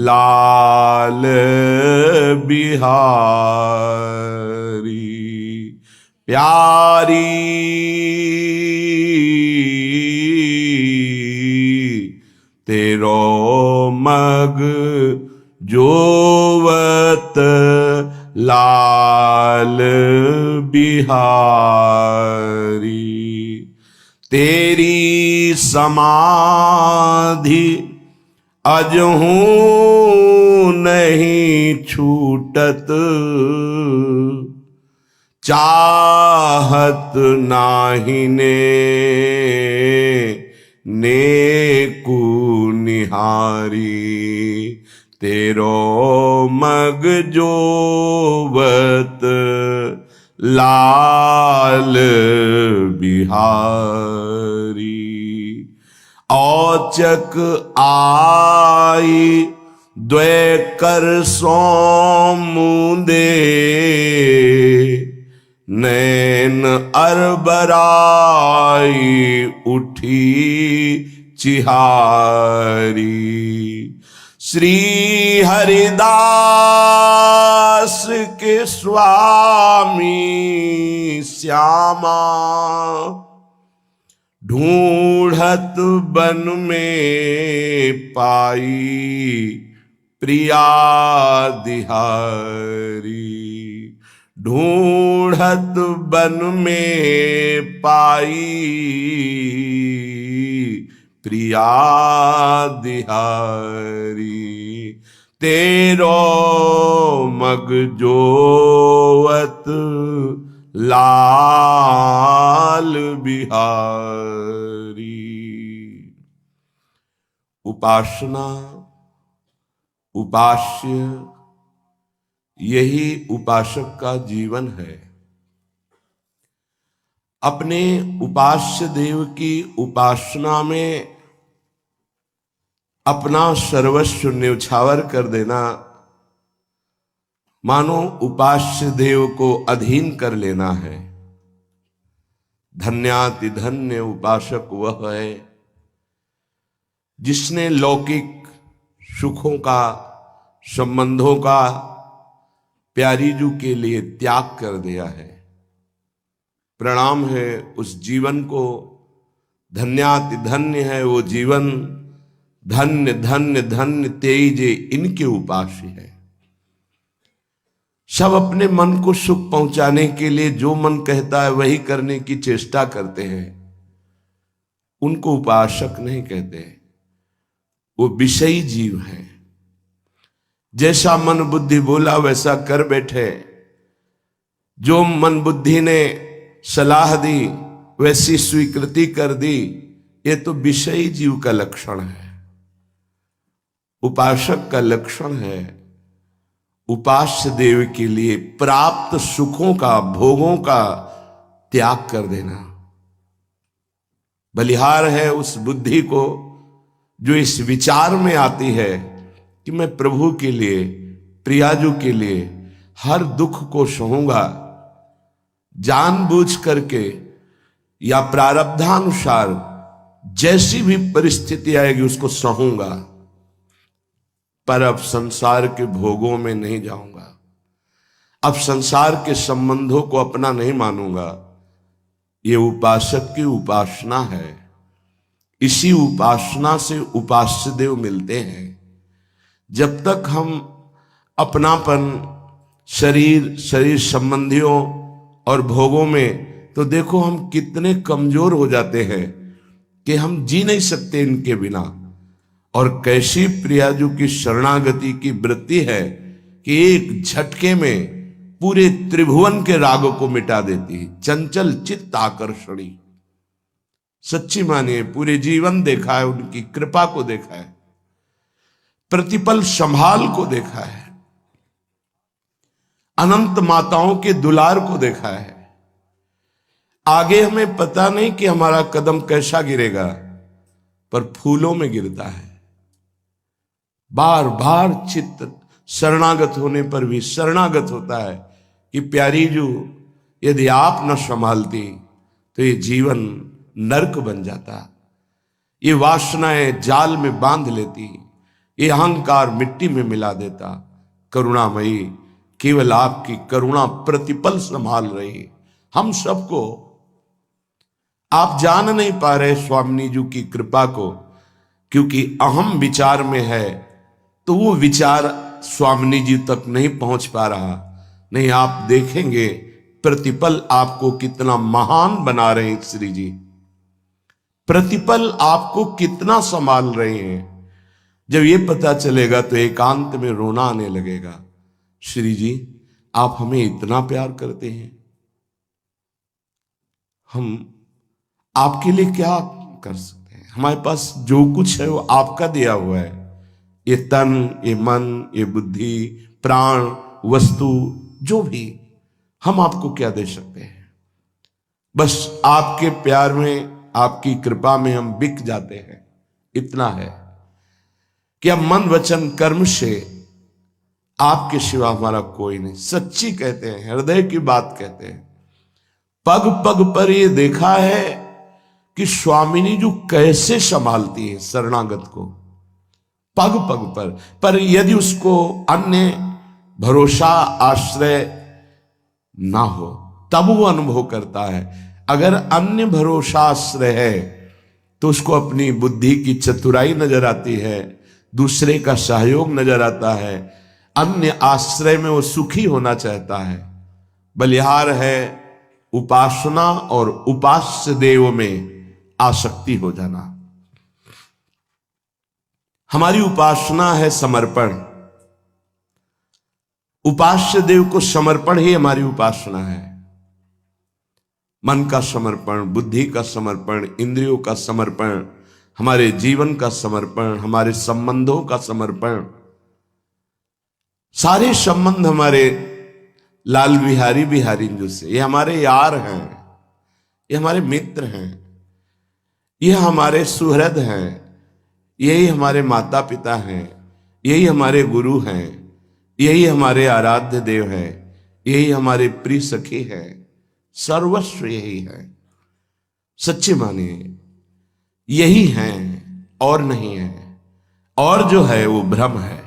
लाल बिहारी। प्यारी तेरो मग जोवत लाल बिहारी। तेरी समाधि अजहूं नहीं छूटत, चाहत नाहिने नेकु निहारी। तेरो मग जोवत लाल बिहारी। औचक आई द्वै कर सो मूंदे, नैन अरबराई उठी चिहारी। श्री हरिदास के स्वामी श्यामा, ढूंढत बन में पाई प्रिया दिहारी। ढूंढत बन में पाई प्रिया दिहारी। तेरो मग जोवत लाल बिहारी। उपासना, उपास्य, यही उपासक का जीवन है। अपने उपास्य देव की उपासना में अपना सर्वस्व न्यौछावर कर देना, मानो उपास्य देव को अधीन कर लेना है। धन्याति धन्य उपासक वह है जिसने लौकिक सुखों का, संबंधों का प्यारी जू के लिए त्याग कर दिया है। प्रणाम है उस जीवन को, धन्याति धन्य है वो जीवन। धन्य धन्य धन्य तेजे इनके उपास्य है। सब अपने मन को सुख पहुंचाने के लिए जो मन कहता है वही करने की चेष्टा करते हैं, उनको उपासक नहीं कहते। वो विषयी जीव हैं। जैसा मन बुद्धि बोला वैसा कर बैठे, जो मन बुद्धि ने सलाह दी वैसी स्वीकृति कर दी। ये तो विषयी जीव का लक्षण है। उपासक का लक्षण है उपास्य देव के लिए प्राप्त सुखों का, भोगों का त्याग कर देना। बलिहार है उस बुद्धि को जो इस विचार में आती है कि मैं प्रभु के लिए, प्रियाजू के लिए हर दुख को सहूंगा, जानबूझ करके या प्रारब्धानुसार जैसी भी परिस्थिति आएगी उसको सहूंगा, पर अब संसार के भोगों में नहीं जाऊंगा, अब संसार के संबंधों को अपना नहीं मानूंगा। ये उपासक की उपासना है। इसी उपासना से उपास्य देव मिलते हैं। जब तक हम अपनापन शरीर संबंधियों और भोगों में, तो देखो हम कितने कमजोर हो जाते हैं कि हम जी नहीं सकते इनके बिना। और कैसी प्रियाजू की शरणागति की वृत्ति है कि एक झटके में पूरे त्रिभुवन के रागों को मिटा देती है। चंचल चित्त आकर्षणी, सच्ची मानिए पूरे जीवन देखा है, उनकी कृपा को देखा है, प्रतिपल संभाल को देखा है, अनंत माताओं के दुलार को देखा है। आगे हमें पता नहीं कि हमारा कदम कैसा गिरेगा, पर फूलों में गिरता है। बार बार चित्त शरणागत होने पर भी शरणागत होता है कि प्यारी जू यदि आप न संभालती तो ये जीवन नरक बन जाता, ये वासनाएं जाल में बांध लेती, ये अहंकार मिट्टी में मिला देता। करुणामयी केवल आपकी करुणा प्रतिपल संभाल रही हम सबको। आप जान नहीं पा रहे स्वामिनी जी की कृपा को, क्योंकि अहम विचार में है तो वो विचार स्वामिनी जी तक नहीं पहुंच पा रहा। नहीं, आप देखेंगे प्रतिपल आपको कितना महान बना रहे हैं श्री जी, प्रतिपल आपको कितना संभाल रहे हैं। जब ये पता चलेगा तो एकांत में रोना आने लगेगा। श्री जी, आप हमें इतना प्यार करते हैं, हम आपके लिए क्या कर सकते हैं। हमारे पास जो कुछ है वो आपका दिया हुआ है। ये तन, ये मन, ये बुद्धि, प्राण, वस्तु, जो भी, हम आपको क्या दे सकते हैं। बस आपके प्यार में, आपकी कृपा में हम बिक जाते हैं। इतना है कि अब मन वचन कर्म से आपके सिवा हमारा कोई नहीं। सच्ची कहते हैं, हृदय की बात कहते हैं। पग पग पर ये देखा है कि स्वामिनी जो कैसे संभालती है शरणागत को, पग पग पर यदि उसको अन्य भरोसा आश्रय ना हो तब वो अनुभव करता है। अगर अन्य भरोसा आश्रय है तो उसको अपनी बुद्धि की चतुराई नजर आती है, दूसरे का सहयोग नजर आता है, अन्य आश्रय में वो सुखी होना चाहता है। बलिहार है उपासना और उपास्य देव में आसक्ति हो जाना। हमारी उपासना है समर्पण, उपास्य देव को समर्पण ही हमारी उपासना है। मन का समर्पण, बुद्धि का समर्पण, इंद्रियों का समर्पण, हमारे जीवन का समर्पण, हमारे संबंधों का समर्पण। सारे संबंध हमारे लाल बिहारी बिहारी जी से, ये हमारे यार हैं, ये हमारे मित्र हैं, ये हमारे सुहृद हैं, यही हमारे माता पिता हैं, यही हमारे गुरु हैं, यही हमारे आराध्य देव हैं, यही हमारे प्रिय सखी हैं। सर्वस्व यही है। सच्चे मानिए यही हैं और नहीं है, और जो है वो भ्रम है।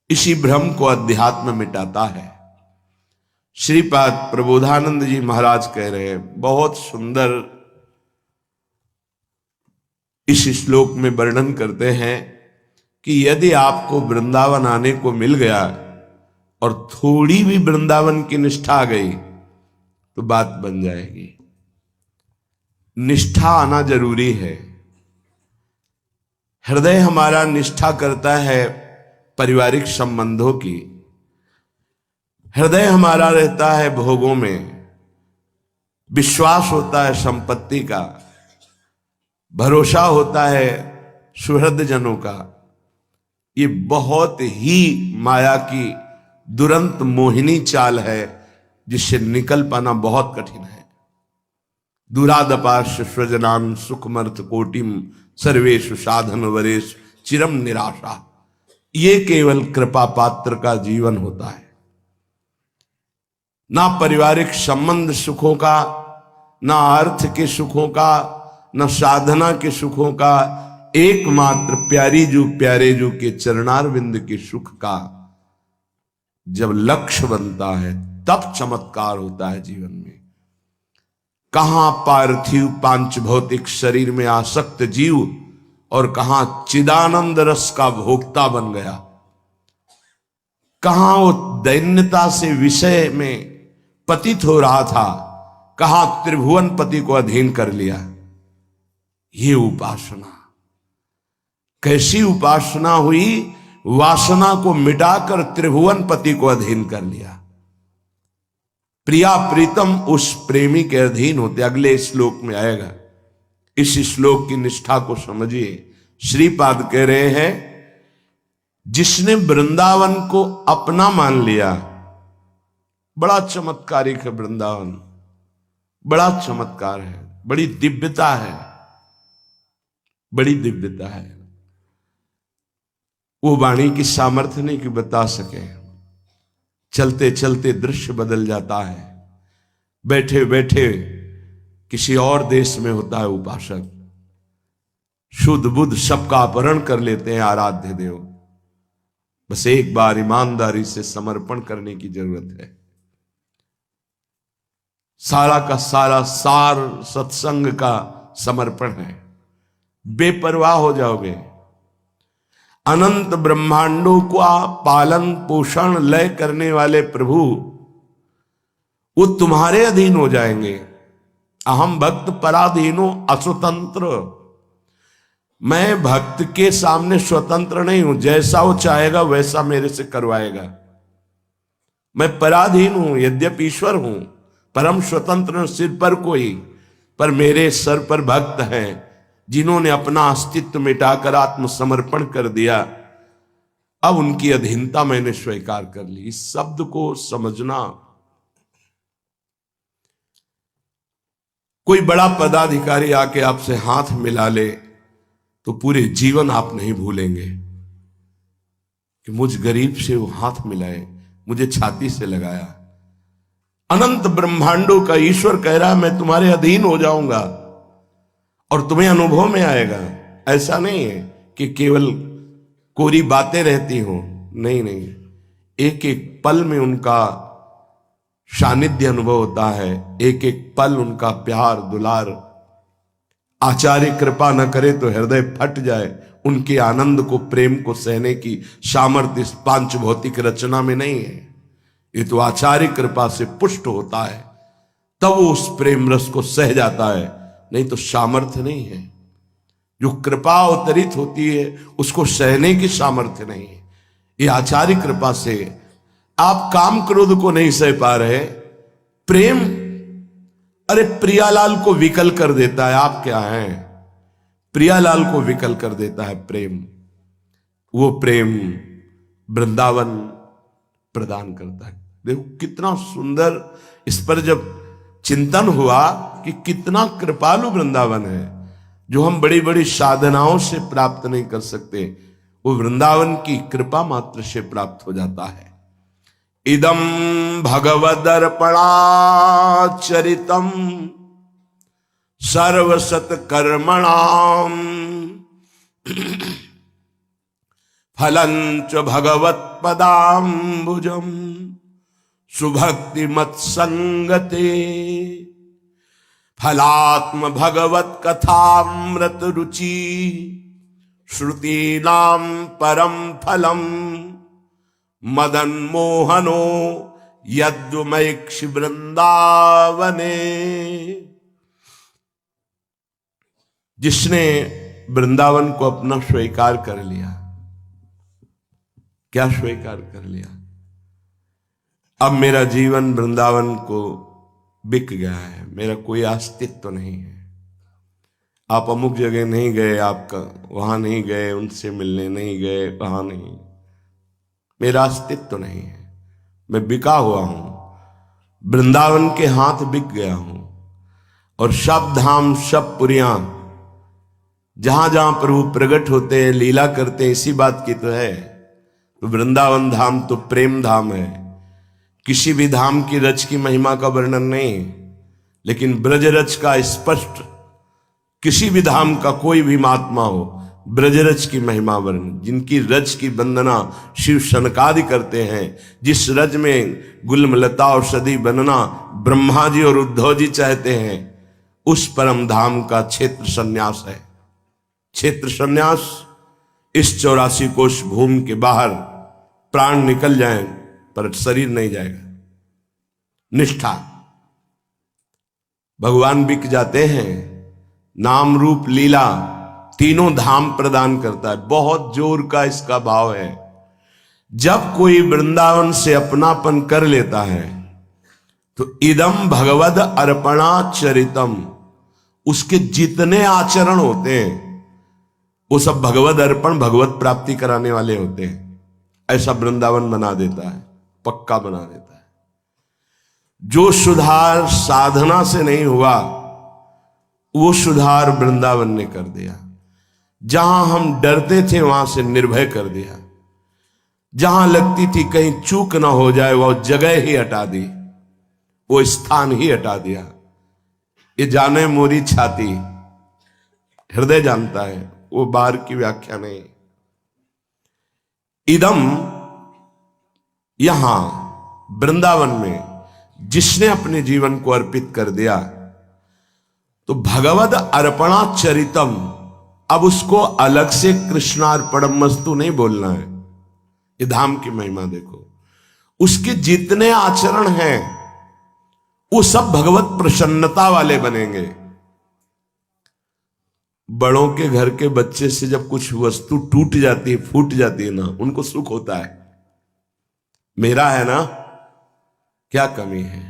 इसी भ्रम को अध्यात्म मिटाता है। श्रीपाद प्रबोधानंद जी महाराज कह रहे हैं, बहुत सुंदर इस श्लोक में वर्णन करते हैं कि यदि आपको वृंदावन आने को मिल गया और थोड़ी भी वृंदावन की निष्ठा आ गई तो बात बन जाएगी। निष्ठा आना जरूरी है। हृदय हमारा निष्ठा करता है पारिवारिक संबंधों की, हृदय हमारा रहता है भोगों में, विश्वास होता है संपत्ति का, भरोसा होता है सुहृद जनों का। ये बहुत ही माया की दुरंत मोहिनी चाल है जिससे निकल पाना बहुत कठिन है। दुरादपाश स्वजनान सुखमर्थ कोटिम सर्वेशु साधन वरेश चिरम निराशा। ये केवल कृपा पात्र का जीवन होता है। ना पारिवारिक संबंध सुखों का, ना अर्थ के सुखों का, ना साधना के सुखों का, एकमात्र प्यारी जो प्यारे जो के चरणारविंद के सुख का जब लक्ष्य बनता है तब चमत्कार होता है जीवन में। कहां पार्थिव पांच भौतिक शरीर में आसक्त जीव और कहां चिदानंद रस का भोक्ता बन गया। कहां वो दैन्यता से विषय में पतित हो रहा था, कहां त्रिभुवन पति को अधीन कर लिया। ये उपासना कैसी उपासना हुई, वासना को मिटाकर त्रिभुवन पति को अधीन कर लिया। प्रिया प्रीतम उस प्रेमी के अधीन होते। अगले श्लोक में आएगा। इस श्लोक की निष्ठा को समझिए। श्रीपाद कह रहे हैं, जिसने वृंदावन को अपना मान लिया, बड़ा चमत्कारिक है वृंदावन, बड़ा चमत्कार है, बड़ी दिव्यता है, बड़ी दिव्यता है। वो वाणी की सामर्थ्य नहीं कि बता सके। चलते चलते दृश्य बदल जाता है। बैठे बैठे किसी और देश में होता है उपासक, शुद्ध बुद्ध सबका अपहरण कर लेते हैं आराध्य देव। बस एक बार ईमानदारी से समर्पण करने की जरूरत है। सारा का सारा सार सत्संग का समर्पण है। बेपरवाह हो जाओगे। अनंत ब्रह्मांडों का पालन पोषण लय करने वाले प्रभु वो तुम्हारे अधीन हो जाएंगे। अहम भक्त पराधीनो अस्वतंत्र। मैं भक्त के सामने स्वतंत्र नहीं हूं, जैसा वो चाहेगा वैसा मेरे से करवाएगा। मैं पराधीन हूं, यद्यपि ईश्वर हूं, परम स्वतंत्र, सिर पर कोई, पर मेरे सर पर भक्त हैं जिन्होंने अपना अस्तित्व मिटाकर आत्मसमर्पण कर दिया। अब उनकी अधीनता मैंने स्वीकार कर ली। इस शब्द को समझना। कोई बड़ा पदाधिकारी आके आपसे हाथ मिला ले तो पूरे जीवन आप नहीं भूलेंगे कि मुझ गरीब से वो हाथ मिलाए, मुझे छाती से लगाया। अनंत ब्रह्मांडों का ईश्वर कह रहा है मैं तुम्हारे अधीन हो जाऊंगा और तुम्हें अनुभव में आएगा। ऐसा नहीं है कि केवल कोरी बातें रहती हो, नहीं नहीं, एक एक पल में उनका सानिध्य अनुभव होता है। एक एक पल उनका प्यार दुलार। आचार्य कृपा न करे तो हृदय फट जाए। उनके आनंद को, प्रेम को सहने की सामर्थ्य इस पांच भौतिक रचना में नहीं है। ये तो आचार्य कृपा से पुष्ट होता है, तब वो उस प्रेम रस को सह जाता है, नहीं तो सामर्थ्य नहीं है। जो कृपा अवतरित होती है उसको सहने की सामर्थ्य नहीं है। ये आचार्य कृपा से आप काम क्रोध को नहीं सह पा रहे, प्रेम, अरे प्रियालाल को विकल कर देता है। आप क्या हैं? प्रियालाल को विकल कर देता है प्रेम। वो प्रेम वृंदावन प्रदान करता है। देखो कितना सुंदर, इस पर जब चिंतन हुआ कि कितना कृपालु वृंदावन है, जो हम बड़ी बड़ी साधनाओं से प्राप्त नहीं कर सकते, वो वृंदावन की कृपा मात्र से प्राप्त हो जाता है। इदम भगवदर्पणाचरितम सर्वसत कर्मणाम फलंच भगवत्पदाम्बुजम सुभक्ति मत्संगते फलात्म भगवत कथामृत रुचि श्रुतीनाम परम फलम मदन मोहनो यद्वमैक्षि वृंदावने। जिसने वृंदावन को अपना स्वीकार कर लिया, क्या स्वीकार कर लिया? अब मेरा जीवन वृंदावन को बिक गया है, मेरा कोई अस्तित्व नहीं है। आप अमुक जगह नहीं गए, आपका वहां नहीं गए, उनसे मिलने नहीं गए, वहां नहीं, मेरा अस्तित्व नहीं है। मैं बिका हुआ हूं, वृंदावन के हाथ बिक गया हूं। और सब धाम सब पुरियां जहां जहां प्रभु प्रकट होते हैं, लीला करते हैं, इसी बात की तो है। तो वृंदावन धाम तो प्रेम धाम है। किसी भी धाम की रच की महिमा का वर्णन नहीं, लेकिन ब्रज रच का स्पष्ट, किसी भी धाम का कोई भी महात्मा हो, ब्रजरज की महिमा वर्ण, जिनकी रज की वंदना शिव शनकादि करते हैं, जिस रज में गुलमलता औषधि बनना ब्रह्मा जी और उद्धव जी चाहते हैं, उस परम धाम का क्षेत्र संन्यास है। क्षेत्र संन्यास, इस 84 कोश भूमि के बाहर प्राण निकल जाएं पर शरीर नहीं जाएगा। निष्ठा, भगवान बिक जाते हैं, नाम रूप लीला तीनों धाम प्रदान करता है। बहुत जोर का इसका भाव है। जब कोई वृंदावन से अपनापन कर लेता है तो इदम भगवद अर्पणाचरितम, उसके जितने आचरण होते हैं वो सब भगवद अर्पण, भगवत प्राप्ति कराने वाले होते हैं। ऐसा वृंदावन बना देता है, पक्का बना देता है। जो सुधार साधना से नहीं हुआ वो सुधार वृंदावन ने कर दिया। जहां हम डरते थे वहां से निर्भय कर दिया। जहां लगती थी कहीं चूक ना हो जाए, वो जगह ही हटा दी, वो स्थान ही हटा दिया। ये जाने मोरी छाती, हृदय जानता है, वो बार की व्याख्या नहीं। इदम यहां वृंदावन में जिसने अपने जीवन को अर्पित कर दिया, तो भगवद अर्पणा चरितम, अब उसको अलग से कृष्णार्पणम वस्तु नहीं बोलना है। ये धाम की महिमा देखो, उसके जितने आचरण हैं वो सब भगवत प्रसन्नता वाले बनेंगे। बड़ों के घर के बच्चे से जब कुछ वस्तु टूट जाती है, फूट जाती है ना, उनको सुख होता है, मेरा है ना, क्या कमी है,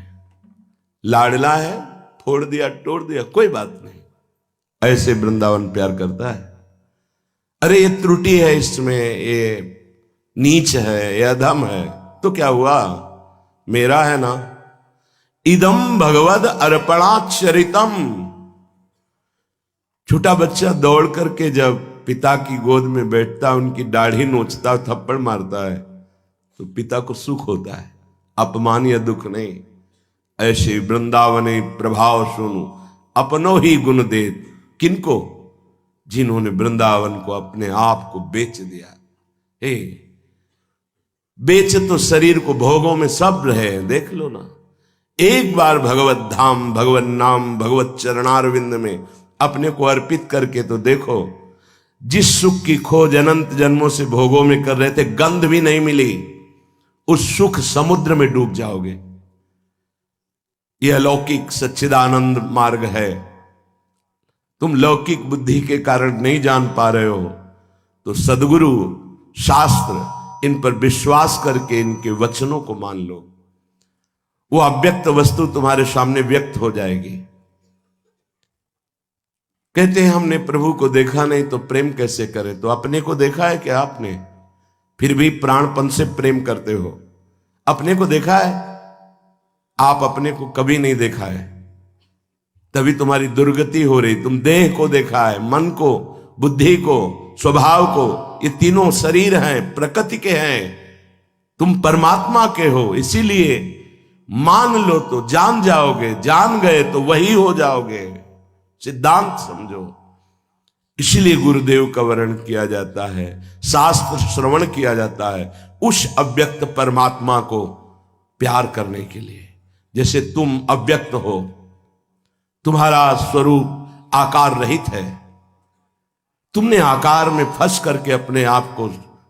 लाडला है, फोड़ दिया तोड़ दिया कोई बात नहीं। ऐसे वृंदावन प्यार करता है। अरे ये त्रुटि है इसमें, ये नीच है, ये अधम है, तो क्या हुआ, मेरा है ना। इदम भगवद अर्पणाचरितम। छोटा बच्चा दौड़ करके जब पिता की गोद में बैठता, उनकी दाढ़ी नोचता, थप्पड़ मारता है, तो पिता को सुख होता है, अपमान या दुख नहीं। ऐसे वृंदावने प्रभाव सुनु अपनो ही गुण देत, किनको, जिन्होंने वृंदावन को अपने आप को बेच दिया। हे, बेच तो शरीर को भोगों में सब रहे, देख लो ना। एक बार भगवत धाम, भगवत नाम, भगवत चरणारविंद में अपने को अर्पित करके तो देखो, जिस सुख की खोज अनंत जन्मों से भोगों में कर रहे थे, गंध भी नहीं मिली, उस सुख समुद्र में डूब जाओगे। यह अलौकिक सच्चिदानंद मार्ग है। तुम लौकिक बुद्धि के कारण नहीं जान पा रहे हो, तो सदगुरु शास्त्र इन पर विश्वास करके इनके वचनों को मान लो, वो अव्यक्त वस्तु तुम्हारे सामने व्यक्त हो जाएगी। कहते हैं हमने प्रभु को देखा नहीं तो प्रेम कैसे करें, तो अपने को देखा है क्या आपने, फिर भी प्राणपन से प्रेम करते हो। अपने को देखा है, आप अपने को कभी नहीं देखा है, तभी तुम्हारी दुर्गति हो रही। तुम देह को देखा है, मन को, बुद्धि को, स्वभाव को, ये तीनों शरीर हैं, प्रकृति के हैं, तुम परमात्मा के हो। इसीलिए मान लो तो जान जाओगे, जान गए तो वही हो जाओगे, सिद्धांत समझो। इसीलिए गुरुदेव का वर्ण किया जाता है, शास्त्र श्रवण किया जाता है, उस अव्यक्त परमात्मा को प्यार करने के लिए। जैसे तुम अव्यक्त हो, तुम्हारा स्वरूप आकार रहित है, तुमने आकार में फंस करके अपने आप को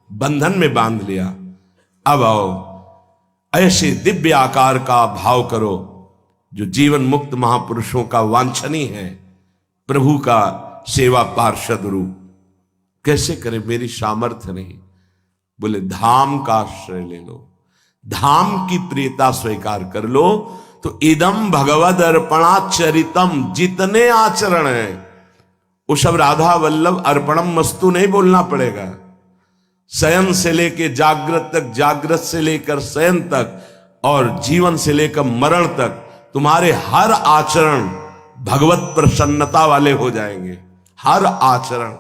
बंधन में बांध लिया। अब आओ, ऐसे दिव्य आकार का भाव करो जो जीवन मुक्त महापुरुषों का वांछनीय है, प्रभु का सेवा पार्षद रूप। कैसे करें, मेरी सामर्थ्य नहीं। बोले धाम का आश्रय ले लो, धाम की प्रियता स्वीकार कर लो, तो इदम भगवद अर्पणाचरितम, जितने आचरण हैं वो सब राधा वल्लभ अर्पणम वस्तु नहीं बोलना पड़ेगा। शयन से लेकर जागृत तक, जागृत से लेकर शयन तक, और जीवन से लेकर मरण तक तुम्हारे हर आचरण भगवत प्रसन्नता वाले हो जाएंगे, हर आचरण।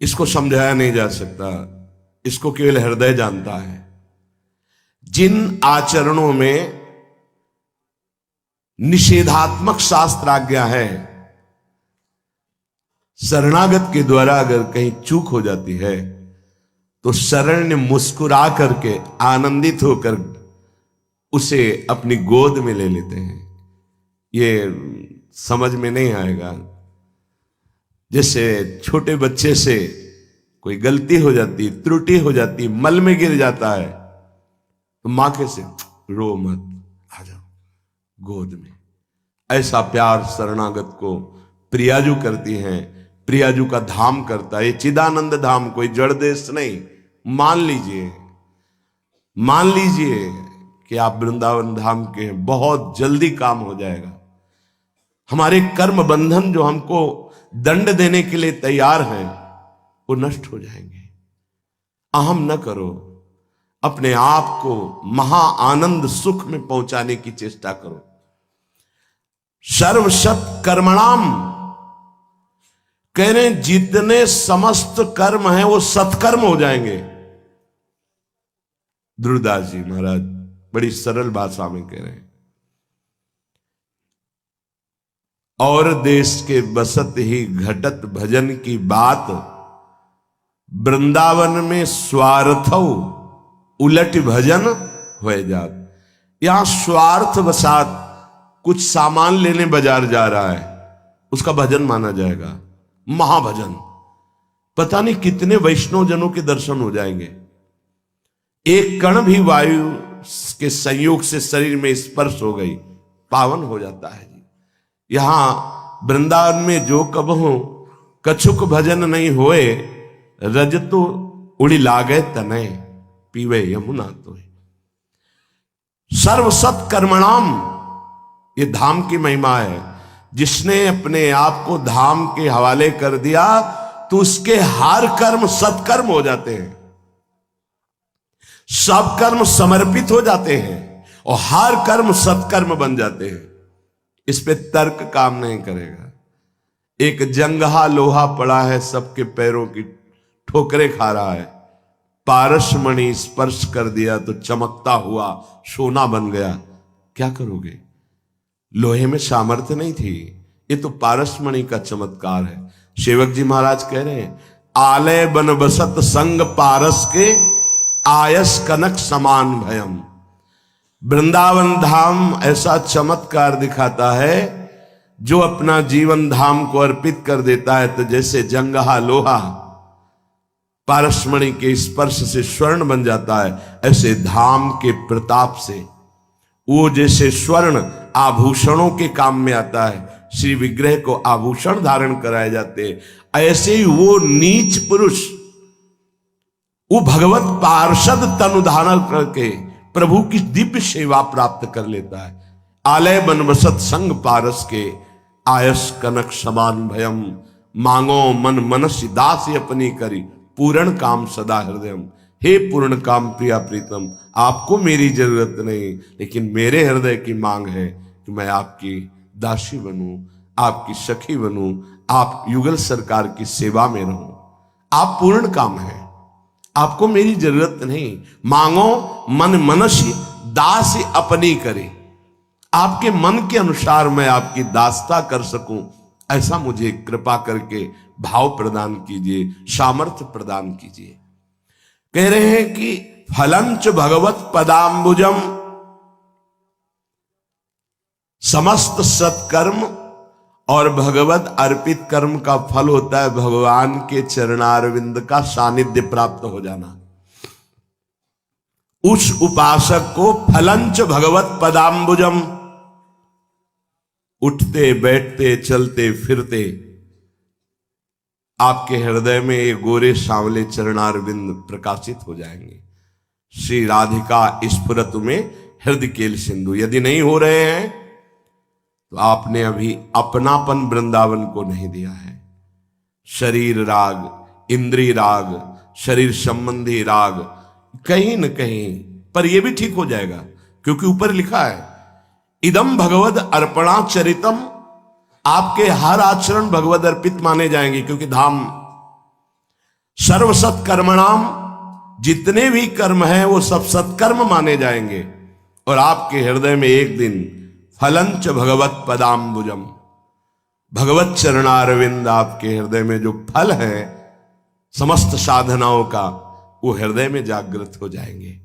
इसको समझाया नहीं जा सकता, इसको केवल हृदय जानता है। जिन आचरणों में निषेधात्मक शास्त्र आज्ञा है, शरणागत के द्वारा अगर कहीं चूक हो जाती है तो शरण मुस्कुरा करके आनंदित होकर उसे अपनी गोद में ले लेते हैं। ये समझ में नहीं आएगा। जैसे छोटे बच्चे से कोई गलती हो जाती, त्रुटि हो जाती, मल में गिर जाता है, तो मां कैसे, रो मत, आ जाओ गोद में। ऐसा प्यार शरणागत को प्रियाजू करती हैं, प्रियाजू का धाम करता है। ये चिदानंद धाम कोई जड़ देश नहीं। मान लीजिए, मान लीजिए कि आप वृंदावन धाम के हैं, बहुत जल्दी काम हो जाएगा। हमारे कर्म बंधन जो हमको दंड देने के लिए तैयार हैं, वो नष्ट हो जाएंगे। अहम न करो, अपने आप को महा आनंद सुख में पहुंचाने की चेष्टा करो। सर्वसत कर्मणाम, कह रहे जितने समस्त कर्म हैं वो सत्कर्म हो जाएंगे। ध्रुवदास जी महाराज बड़ी सरल भाषा में कह रहे हैं। और देश के बसत ही घटत भजन की बात, वृंदावन में स्वार्थौ उलट भजन हो जात। यहां स्वार्थ वसात कुछ सामान लेने बाजार जा रहा है, उसका भजन माना जाएगा, महाभजन। पता नहीं कितने वैष्णव जनों के दर्शन हो जाएंगे। एक कण भी वायु के संयोग से शरीर में स्पर्श हो गई, पावन हो जाता है जी। यहां वृंदावन में जो कबहू कछुक भजन नहीं होए, रज तो उड़ी लागे तनय पीवे यमुना तो। सर्व सत कर्मणाम, ये धाम की महिमा है। जिसने अपने आप को धाम के हवाले कर दिया तो उसके हर कर्म सत्कर्म हो जाते हैं, सब कर्म समर्पित हो जाते हैं और हर कर्म सत्कर्म बन जाते हैं। इस पे तर्क काम नहीं करेगा। एक जंगहा लोहा पड़ा है, सबके पैरों की ठोकरे खा रहा है, पारसमणि स्पर्श कर दिया तो चमकता हुआ सोना बन गया, क्या करोगे? लोहे में सामर्थ्य नहीं थी, ये तो पारसमणि का चमत्कार है। सेवक जी महाराज कह रहे हैं, आलय बन बसत संग पारस के, आयस कनक समान भयम। वृंदावन धाम ऐसा चमत्कार दिखाता है, जो अपना जीवन धाम को अर्पित कर देता है तो जैसे जंगहा लोहा पारसमणि के स्पर्श से स्वर्ण बन जाता है, ऐसे धाम के प्रताप से वो जैसे स्वर्ण आभूषणों के काम में आता है, श्री विग्रह को आभूषण धारण कराए जाते हैं, ऐसे ही वो नीच पुरुष वो भगवत पार्षद तनु धारण करके प्रभु की दिव्य सेवा प्राप्त कर लेता है। आलय बनवसत संग पारस के, आयस कनक समान भयम। मांगो मन मनस्य दास अपनी करी, पूर्ण काम सदा हृदयम। हे पूर्ण काम प्रिया प्रीतम, आपको मेरी जरूरत नहीं, लेकिन मेरे हृदय की मांग है कि मैं आपकी दासी बनूं, आपकी सखी बनूं, आप युगल सरकार की सेवा में रहूं। आप पूर्ण काम है, आपको मेरी जरूरत नहीं। मांगो मन मनस्य दास अपनी करे, आपके मन के अनुसार मैं आपकी दासता कर सकूं, ऐसा मुझे कृपा करके भाव प्रदान कीजिए, सामर्थ्य प्रदान कीजिए। कह रहे हैं कि फलंच भगवत पदाम्बुजम, समस्त सत्कर्म और भगवत अर्पित कर्म का फल होता है भगवान के चरणारविंद का सानिध्य प्राप्त हो जाना। उस उपासक को फलंच भगवत पदाम्बुजम, उठते बैठते चलते फिरते आपके हृदय में ये गोरे सांवले चरणारविंद प्रकाशित हो जाएंगे। श्री राधिका स्फुरत में हृदय केल सिंधु। यदि नहीं हो रहे हैं तो आपने अभी अपनापन वृंदावन को नहीं दिया है। शरीर राग, इंद्रिय राग, शरीर संबंधी राग कहीं न कहीं, पर यह भी ठीक हो जाएगा, क्योंकि ऊपर लिखा है इदम भगवद अर्पणा चरितम, आपके हर आचरण भगवद अर्पित माने जाएंगे, क्योंकि धाम सर्वसत कर्मणाम, जितने भी कर्म हैं वो सब सत्कर्म माने जाएंगे। और आपके हृदय में एक दिन फलंच भगवत पदाम्बुजम, भगवत चरणारविंद आपके हृदय में जो फल है समस्त साधनाओं का, वो हृदय में जागृत हो जाएंगे।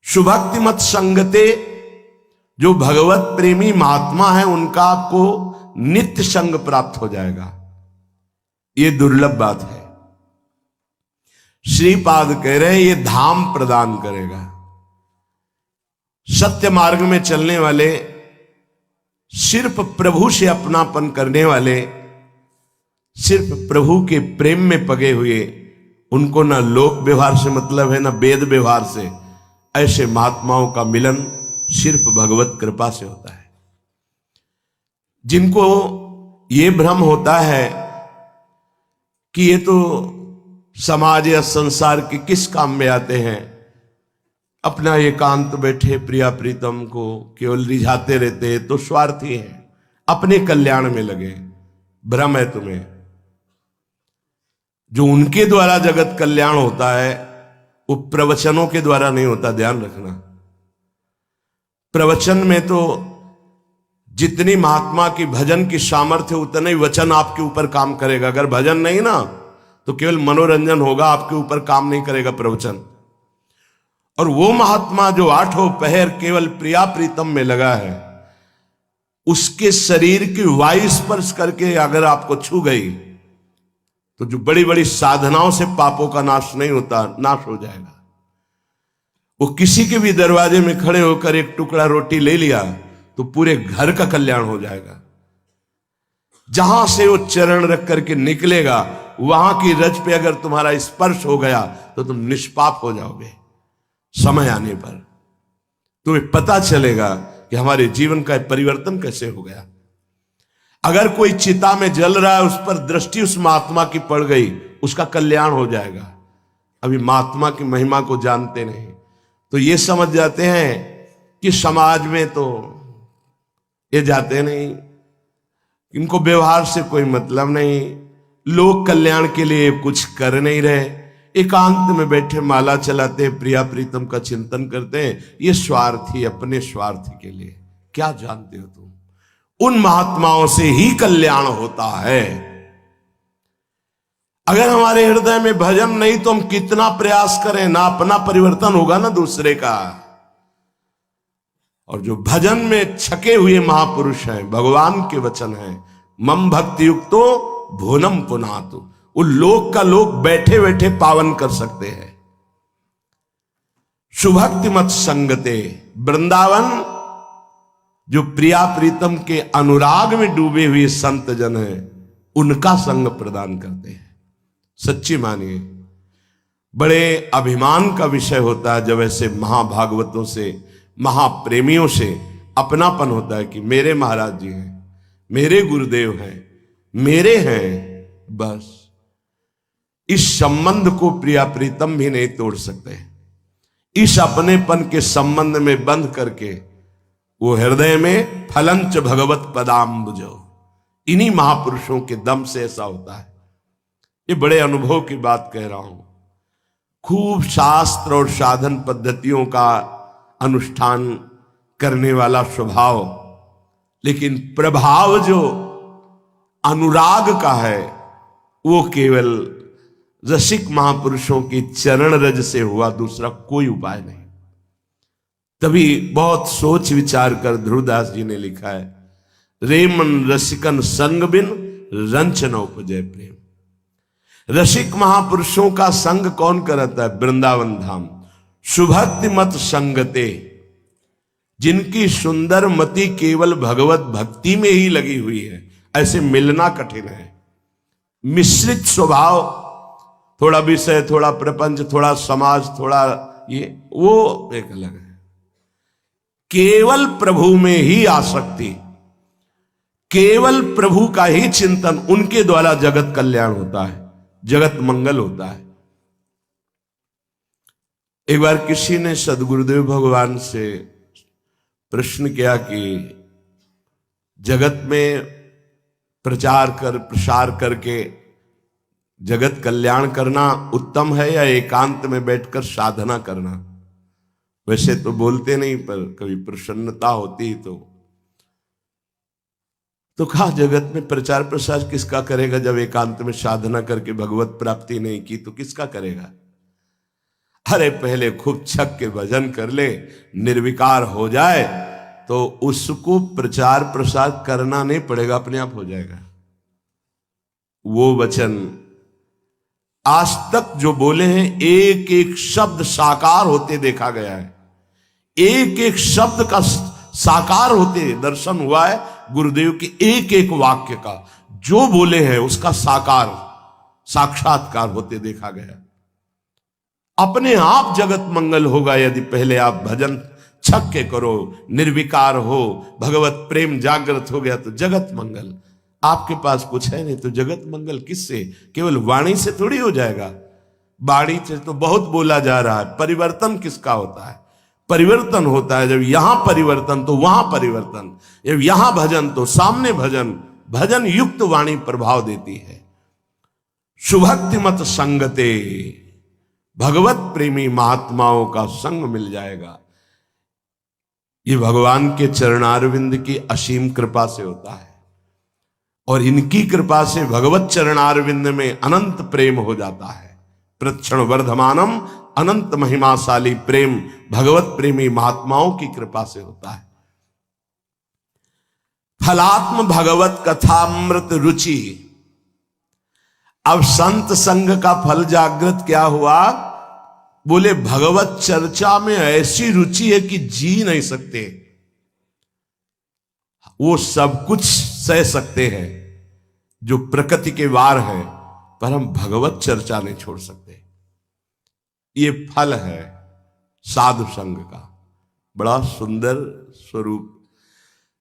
सुभक्ति मत संगते, जो भगवत प्रेमी महात्मा है उनका आपको नित्य संग प्राप्त हो जाएगा। ये दुर्लभ बात है। श्रीपाद कह रहे ये धाम प्रदान करेगा। सत्य मार्ग में चलने वाले, सिर्फ प्रभु से अपनापन करने वाले, सिर्फ प्रभु के प्रेम में पगे हुए, उनको ना लोक व्यवहार से मतलब है ना वेद व्यवहार से। ऐसे महात्माओं का मिलन सिर्फ भगवत कृपा से होता है। जिनको ये भ्रम होता है कि ये तो समाज या संसार के किस काम में आते हैं, अपना एकांत बैठे प्रिया प्रीतम को केवल रिझाते रहते, तो स्वार्थी हैं, अपने कल्याण में लगे। भ्रम है तुम्हें। जो उनके द्वारा जगत कल्याण होता है वो प्रवचनों के द्वारा नहीं होता, ध्यान रखना। प्रवचन में तो जितनी महात्मा की भजन की सामर्थ्य उतना ही वचन आपके ऊपर काम करेगा। अगर भजन नहीं ना तो केवल मनोरंजन होगा, आपके ऊपर काम नहीं करेगा प्रवचन। और वो महात्मा जो आठों पहर केवल प्रिया प्रीतम में लगा है, उसके शरीर की वायु स्पर्श करके अगर आपको छू गई तो जो बड़ी बड़ी साधनाओं से पापों का नाश नहीं होता, नाश हो जाएगा। वो किसी के भी दरवाजे में खड़े होकर एक टुकड़ा रोटी ले लिया तो पूरे घर का कल्याण हो जाएगा। जहां से वो चरण रख करके निकलेगा वहां की रज पे अगर तुम्हारा स्पर्श हो गया तो तुम निष्पाप हो जाओगे। समय आने पर तुम्हें पता चलेगा कि हमारे जीवन का परिवर्तन कैसे हो गया। अगर कोई चिता में जल रहा है, उस पर दृष्टि उस महात्मा की पड़ गई, उसका कल्याण हो जाएगा। अभी महात्मा की महिमा को जानते नहीं तो ये समझ जाते हैं कि समाज में तो ये जाते नहीं, इनको व्यवहार से कोई मतलब नहीं, लोग कल्याण के लिए कुछ कर नहीं रहे, एकांत में बैठे माला चलाते, प्रिया प्रीतम का चिंतन करते हैं, ये स्वार्थी, अपने स्वार्थ के लिए। क्या जानते हो तुम? उन महात्माओं से ही कल्याण होता है। अगर हमारे हृदय में भजन नहीं तो हम कितना प्रयास करें, ना अपना परिवर्तन होगा ना दूसरे का। और जो भजन में छके हुए महापुरुष हैं, भगवान के वचन हैं, मम भक्ति युक्तो भुवनम पुनातु, वो लोक का लोक बैठे बैठे पावन कर सकते हैं। सुभक्ति मत संगते, वृंदावन जो प्रिया प्रीतम के अनुराग में डूबे हुए संत जन हैं, उनका संग प्रदान करते हैं। सच्ची मानिए, बड़े अभिमान का विषय होता है जब ऐसे महाभागवतों से, महाप्रेमियों से अपनापन होता है कि मेरे महाराज जी हैं, मेरे गुरुदेव हैं, मेरे हैं। बस इस संबंध को प्रिया प्रीतम भी नहीं तोड़ सकते। इस अपनेपन के संबंध में बंध करके वो हृदय में फलंच भगवत पदाम्बुजो, इन्हीं महापुरुषों के दम से ऐसा होता है। ये बड़े अनुभव की बात कह रहा हूं। खूब शास्त्र और साधन पद्धतियों का अनुष्ठान करने वाला स्वभाव, लेकिन प्रभाव जो अनुराग का है वो केवल रसिक महापुरुषों की चरण रज से हुआ, दूसरा कोई उपाय नहीं। तभी बहुत सोच विचार कर ध्रुवदास जी ने लिखा है, रेमन रसिकन संग बिन रंच न उपजय प्रेम। रसिक महापुरुषों का संग कौन करता है? वृंदावन धाम। सुभक्ति मत संगते, जिनकी सुंदर मति केवल भगवत भक्ति में ही लगी हुई है, ऐसे मिलना कठिन है। मिश्रित स्वभाव, थोड़ा विषय, थोड़ा प्रपंच, थोड़ा समाज, थोड़ा ये, वो एक अलग है। केवल प्रभु में ही आसक्ति, केवल प्रभु का ही चिंतन, उनके द्वारा जगत कल्याण होता है, जगत मंगल होता है। एक बार किसी ने सदगुरुदेव भगवान से प्रश्न किया कि जगत में प्रसार करके जगत कल्याण करना उत्तम है या एकांत में बैठकर साधना करना? वैसे तो बोलते नहीं, पर कभी प्रसन्नता होती तो कहा जगत में प्रचार प्रसार किसका करेगा? जब एकांत में साधना करके भगवत प्राप्ति नहीं की तो किसका करेगा? अरे पहले खूब छक के भजन कर ले, निर्विकार हो जाए तो उसको प्रचार प्रसार करना नहीं पड़ेगा, अपने आप हो जाएगा। वो वचन आज तक जो बोले हैं, एक एक शब्द साकार होते देखा गया है। एक एक शब्द का साकार होते दर्शन हुआ है। गुरुदेव के एक एक वाक्य का जो बोले हैं उसका साकार साक्षात्कार होते देखा गया। अपने आप जगत मंगल होगा यदि पहले आप भजन छक के करो, निर्विकार हो, भगवत प्रेम जागृत हो गया तो जगत मंगल। आपके पास कुछ है नहीं तो जगत मंगल किससे? केवल वाणी से थोड़ी हो जाएगा। वाणी से तो बहुत बोला जा रहा है। परिवर्तन किसका होता है? परिवर्तन होता है जब यहां परिवर्तन तो वहां परिवर्तन, जब यहां भजन तो सामने भजन। भजन युक्त वाणी प्रभाव देती है। सुभक्ति मत संगते, भगवत प्रेमी महात्माओं का संग मिल जाएगा। ये भगवान के चरणारविंद की असीम कृपा से होता है, और इनकी कृपा से भगवत चरणारविंद में अनंत प्रेम हो जाता है। प्रक्षण वर्धमानम अनंत महिमाशाली प्रेम भगवत प्रेमी महात्माओं की कृपा से होता है। फलात्म भगवत कथामृत रुचि। अब संत संग का फल जागृत क्या हुआ? बोले भगवत चर्चा में ऐसी रुचि है कि जी नहीं सकते। वो सब कुछ सह सकते हैं जो प्रकृति के वार हैं, पर हम भगवत चर्चा नहीं छोड़ सकते। ये फल है साधु संग का। बड़ा सुंदर स्वरूप।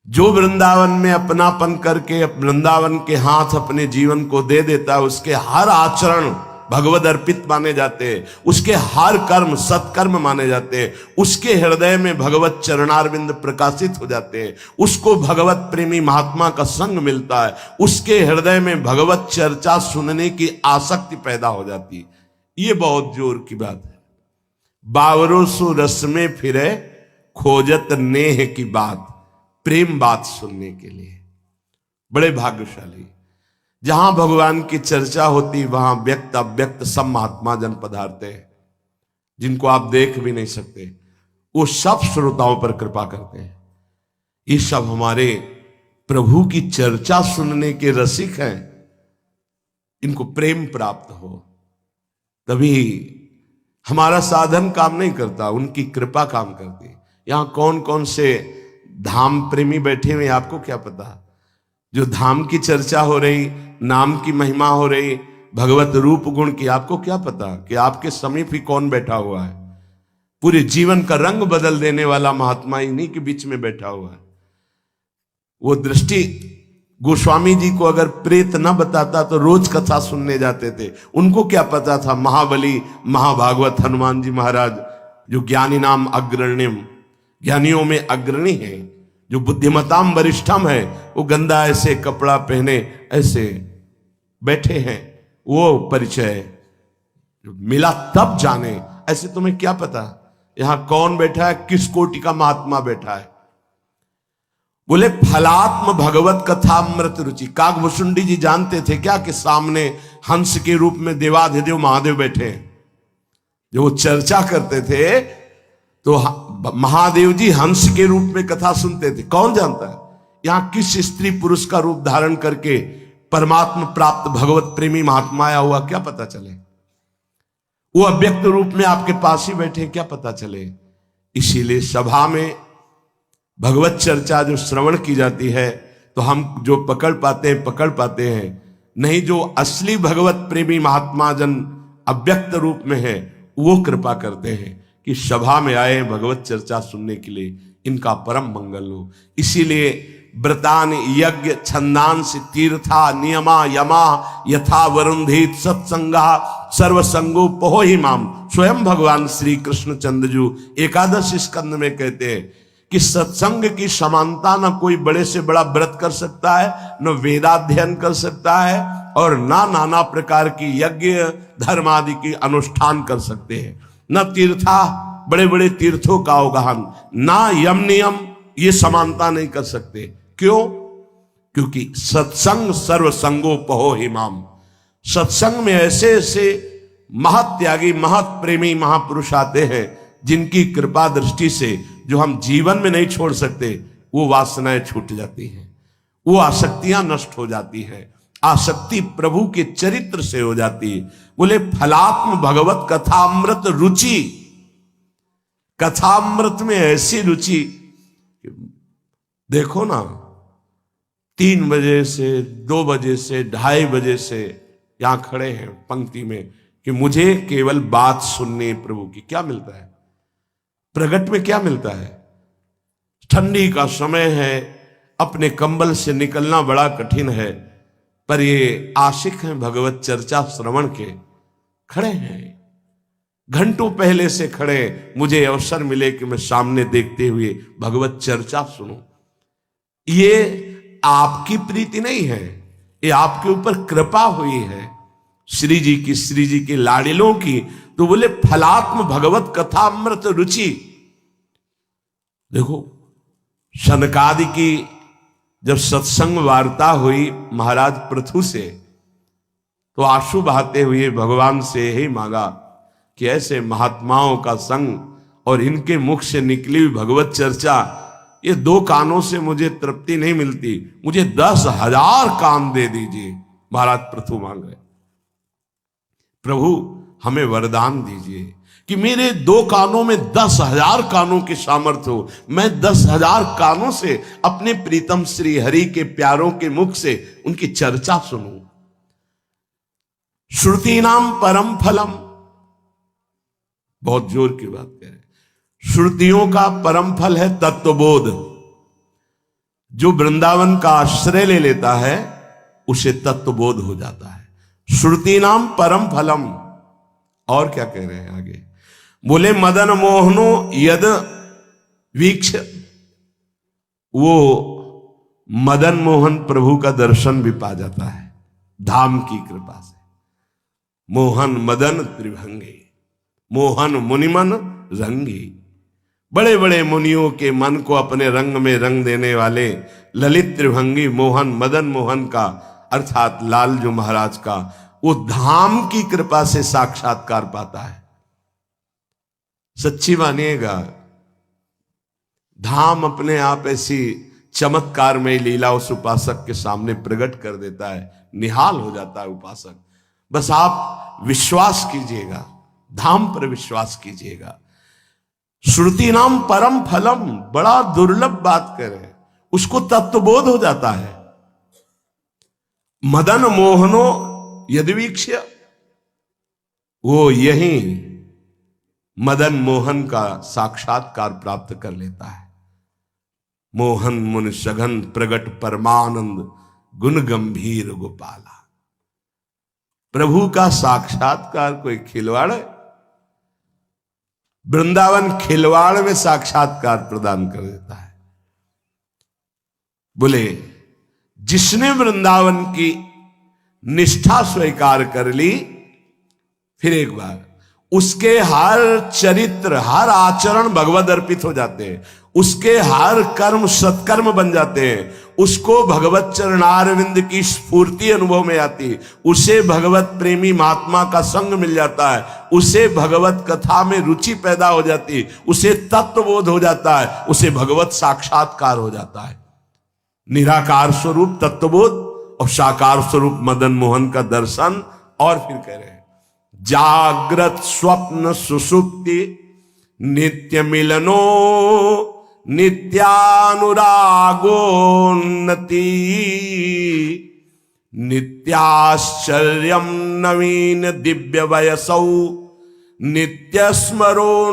जो वृंदावन में अपनापन करके वृंदावन के हाथ अपने जीवन को दे देता है, उसके हर आचरण भगवद अर्पित माने जाते हैं, उसके हर कर्म सत्कर्म माने जाते हैं, उसके हृदय में भगवत चरणारविंद प्रकाशित हो जाते हैं, उसको भगवत प्रेमी महात्मा का संग मिलता है, उसके हृदय में भगवत चर्चा सुनने की आसक्ति पैदा हो जाती है। ये बहुत जोर की बात है। बावरों सो रस में फिरे खोजत नेह की बात, प्रेम बात सुनने के लिए। बड़े भाग्यशाली। जहां भगवान की चर्चा होती वहां व्यक्त अव्यक्त सब महात्मा जन पधारते हैं, जिनको आप देख भी नहीं सकते। वो सब श्रोताओं पर कृपा करते हैं। ये सब हमारे प्रभु की चर्चा सुनने के रसिक हैं। इनको प्रेम प्राप्त हो तभी हमारा साधन काम नहीं करता, उनकी कृपा काम करती। यहां कौन कौन से धाम प्रेमी बैठे हुए आपको क्या पता? जो धाम की चर्चा हो रही, नाम की महिमा हो रही, भगवत रूप गुण की, आपको क्या पता कि आपके समीप ही कौन बैठा हुआ है? पूरे जीवन का रंग बदल देने वाला महात्मा इन्हीं के बीच में बैठा हुआ है। वो दृष्टि गोस्वामी जी को अगर प्रेत न बताता तो रोज कथा सुनने जाते थे। उनको क्या पता था महाबली महाभागवत हनुमान जी महाराज, जो ज्ञानी नाम अग्रणिम, ज्ञानियों में अग्रणी है, जो बुद्धिमताम वरिष्ठम है, वो गंदा ऐसे कपड़ा पहने ऐसे बैठे हैं। वो परिचय मिला तब जाने। ऐसे तुम्हें क्या पता यहां कौन बैठा है, किस कोटि का महात्मा बैठा है? बोले फलात्म भगवत कथामृत रुचि। काकभूषुंडी जी जानते थे क्या कि सामने हंस के रूप में देवाधिदेव महादेव बैठे हैं? जो वो चर्चा करते थे तो महादेव जी हंस के रूप में कथा सुनते थे। कौन जानता है यहां किस स्त्री पुरुष का रूप धारण करके परमात्मा प्राप्त भगवत प्रेमी महात्मा आया हुआ, क्या पता चले? वो अव्यक्त रूप में आपके पास ही बैठे, क्या पता चले? इसीलिए सभा में भगवत चर्चा जो श्रवण की जाती है तो हम जो पकड़ पाते हैं, नहीं जो असली भगवत प्रेमी महात्मा जन अव्यक्त रूप में है वो कृपा करते हैं कि सभा में आए भगवत चर्चा सुनने के लिए, इनका परम मंगल हो। इसीलिए व्रतान यज्ञ छंदांस तीर्था नियमा यमा यथा वरुंधित सत्संगा सर्वसंगो पहो ही माम। स्वयं भगवान श्री कृष्ण चंद्रजू एकादश स्कंद में कहते हैं कि सत्संग की समानता न कोई बड़े से बड़ा व्रत कर सकता है, न वेदाध्ययन कर सकता है, और ना नाना प्रकार की यज्ञ धर्म आदि की अनुष्ठान कर सकते हैं। न तीर्था बड़े बड़े तीर्थों का अवगाहन, ना यम नियम ये समानता नहीं कर सकते। क्यों? क्योंकि सत्संग सर्वसंगो पहो हिमाम। सत्संग में ऐसे ऐसे महत्यागी महत प्रेमी महापुरुष आते हैं जिनकी कृपा दृष्टि से जो हम जीवन में नहीं छोड़ सकते, वो वासनाएं छूट जाती हैं, वो आसक्तियां नष्ट हो जाती हैं, आसक्ति प्रभु के चरित्र से हो जाती है। बोले फलात्म भगवत कथामृत रुचि। कथामृत में ऐसी रुचि, देखो ना 3 बजे से 2 बजे से 2:30 बजे से यहां खड़े हैं पंक्ति में कि मुझे केवल बात सुननी प्रभु की। क्या मिलता है प्रगट में? क्या मिलता है? ठंडी का समय है, अपने कंबल से निकलना बड़ा कठिन है, पर ये आशिक हैं भगवत चर्चा श्रवण के, खड़े हैं घंटों पहले से खड़े। मुझे अवसर मिले कि मैं सामने देखते हुए भगवत चर्चा सुनूं। ये आपकी प्रीति नहीं है, ये आपके ऊपर कृपा हुई है श्री जी की लाडिलों की। तो बोले फलात्म भगवत कथामृत रुचि। देखो शनकादि की जब सत्संग वार्ता हुई महाराज पृथु से, तो आंसू बहाते हुए भगवान से यही मांगा कि ऐसे महात्माओं का संग और इनके मुख से निकली हुई भगवत चर्चा, ये 2 कानों से मुझे तृप्ति नहीं मिलती, मुझे 10,000 कान दे दीजिए। महाराज पृथु मांग रहे, प्रभु हमें वरदान दीजिए कि मेरे 2 कानों में 10,000 कानों की सामर्थ्य हो, मैं 10,000 कानों से अपने प्रीतम श्री हरि के प्यारों के मुख से उनकी चर्चा सुनूं। श्रुति नाम परम फलम, बहुत जोर की बात कह रहे हैं। श्रुतियों का परम फल है तत्वबोध। जो वृंदावन का आश्रय ले लेता है उसे तत्वबोध हो जाता है। श्रुति नाम परम फलम। और क्या कह रहे हैं आगे, बोले मदन मोहनो यद वीक्ष, वो मदन मोहन प्रभु का दर्शन भी पा जाता है धाम की कृपा से। मोहन मदन त्रिभंगी, मोहन मुनिमन रंगी। बड़े बड़े मुनियों के मन को अपने रंग में रंग देने वाले ललित त्रिभंगी मोहन, मदन मोहन का अर्थात लालजू महाराज का, वो धाम की कृपा से साक्षात्कार पाता है। सच्ची मानिएगा, धाम अपने आप ऐसी चमत्कार में लीला उस उपासक के सामने प्रकट कर देता है, निहाल हो जाता है उपासक। बस आप विश्वास कीजिएगा, धाम पर विश्वास कीजिएगा। श्रुति नाम परम फलम, बड़ा दुर्लभ बात करें, उसको तत्वबोध हो जाता है। मदन मोहनो यदवीक्ष्य, वो यही मदन मोहन का साक्षात्कार प्राप्त कर लेता है। मोहन मुन सघन प्रगट परमानंद गुण गंभीर गोपाला। प्रभु का साक्षात्कार कोई खिलवाड़ है? वृंदावन खिलवाड़ में साक्षात्कार प्रदान कर देता है। बोले जिसने वृंदावन की निष्ठा स्वीकार कर ली, फिर एक बार उसके हर चरित्र हर आचरण भगवद अर्पित हो जाते हैं, उसके हर कर्म सत्कर्म बन जाते हैं, उसको भगवत चरणारविंद की स्फूर्ति अनुभव में आती है, उसे भगवत प्रेमी महात्मा का संग मिल जाता है, उसे भगवत कथा में रुचि पैदा हो जाती है, उसे तत्वबोध हो जाता है, उसे भगवत साक्षात्कार हो जाता है। निराकार स्वरूप तत्वबोध और साकार स्वरूप मदन मोहन का दर्शन। और फिर कह रहे हैं जागृत स्वप्न सुसुप्ति नित्य मिलनो नित्यानुरागोन्नति नित्याश्चर्यम नवीन दिव्य वयसौ नित्य स्मरोन्मादिनी।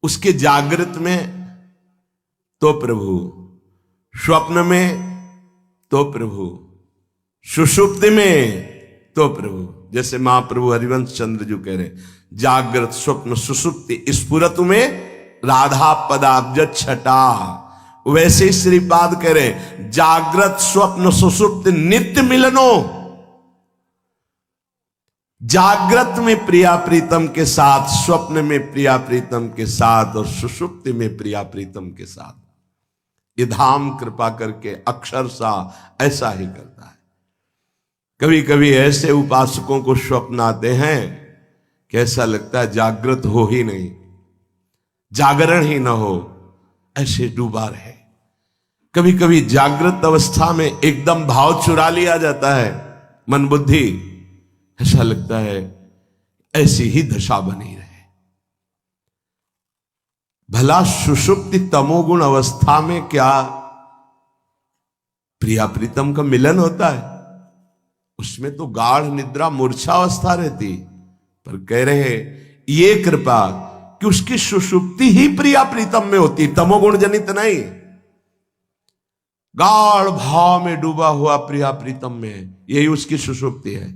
उसके जागृत में तो प्रभु, स्वप्न में तो प्रभु, सुषुप्ति में तो प्रभु। जैसे महाप्रभु हरिवंश चंद्र जी कह रहे, जागृत स्वप्न सुषुप्ति स्फुरतु में राधा पदाब्ज छटा, वैसे ही श्रीपाद कह रहे जागृत स्वप्न सुषुप्ति नित्य मिलनो। जागृत में प्रिया प्रीतम के साथ, स्वप्न में प्रिया प्रीतम के साथ और सुषुप्ति में प्रिया प्रीतम के साथ। ये धाम कृपा करके अक्षरशः ऐसा ही करता है। कभी कभी ऐसे उपासकों को स्वप्न आते हैं कि ऐसा लगता है जागृत हो ही नहीं, जागरण ही ना हो, ऐसे डूबा रहे। कभी कभी जागृत अवस्था में एकदम भाव चुरा लिया जाता है मन बुद्धि, ऐसा लगता है ऐसी ही दशा बनी रहे। भला सुषुप्ति तमोगुण अवस्था में क्या प्रिया प्रीतम का मिलन होता है? उसमें तो गाढ़ निद्रा मूर्छा अवस्था रहती, पर कह रहे ये कृपा कि उसकी सुषुप्ति ही प्रिया प्रीतम में होती, तमोगुण जनित नहीं। गाढ़ भाव में डूबा हुआ प्रिया प्रीतम में, यही उसकी सुषुप्ति है।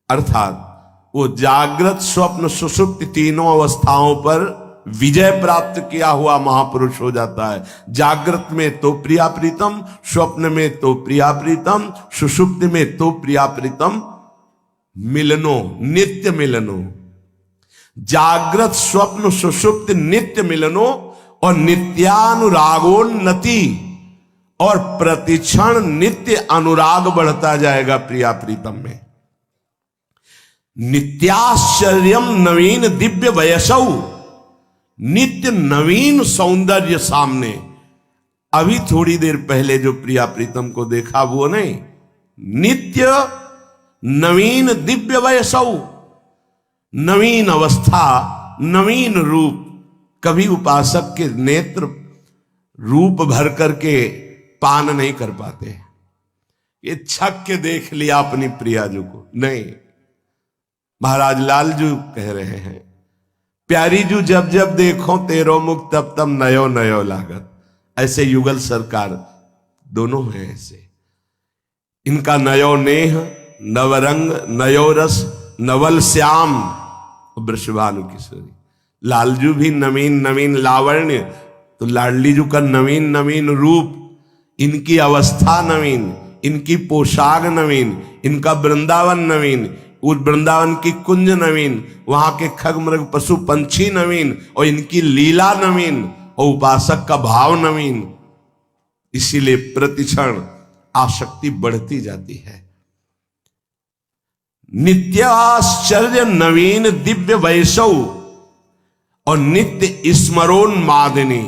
अर्थात वो जागृत स्वप्न सुषुप्ति तीनों अवस्थाओं पर विजय प्राप्त किया हुआ महापुरुष हो जाता है। जागृत में तो प्रिया प्रीतम, स्वप्न में तो प्रिया प्रीतम, सुषुप्ति में तो प्रिया प्रीतम मिलनो, नित्य मिलनो। जागृत स्वप्न सुषुप्त नित्य मिलनो और नित्यानुरागोन्नति, और प्रतिक्षण नित्य अनुराग बढ़ता जाएगा प्रिया प्रीतम में। नित्याश्चर्यम नवीन दिव्य वयसौ, नित्य नवीन सौंदर्य सामने। अभी थोड़ी देर पहले जो प्रिया प्रीतम को देखा वो नहीं, नित्य नवीन दिव्य वयसौ, नवीन अवस्था, नवीन रूप। कभी उपासक के नेत्र रूप भर करके पान नहीं कर पाते, ये छक के देख लिया अपनी प्रियाजू को, नहीं। महाराज लालजू कह रहे हैं, प्यारी जू जब जब देखो तेरो मुख तब तब नयो नयो लागत। ऐसे युगल सरकार दोनों हैं ऐसे, इनका नयो नेह, नवरंग, नयो रस, नवल श्याम, वृषभानु किशोरी। लालजू भी नवीन नवीन लावण्य, तो लाडली जू का नवीन नवीन रूप, इनकी अवस्था नवीन, इनकी पोशाक नवीन, इनका वृंदावन नवीन, उस वृंदावन की कुंज नवीन, वहां के खग मृग पशु पंछी नवीन, और इनकी लीला नवीन, और उपासक का भाव नवीन। इसीलिए प्रतिक्षण आसक्ति बढ़ती जाती है। नित्याश्चर्य नवीन दिव्य वैसव और नित्य स्मरोन्मादिनी,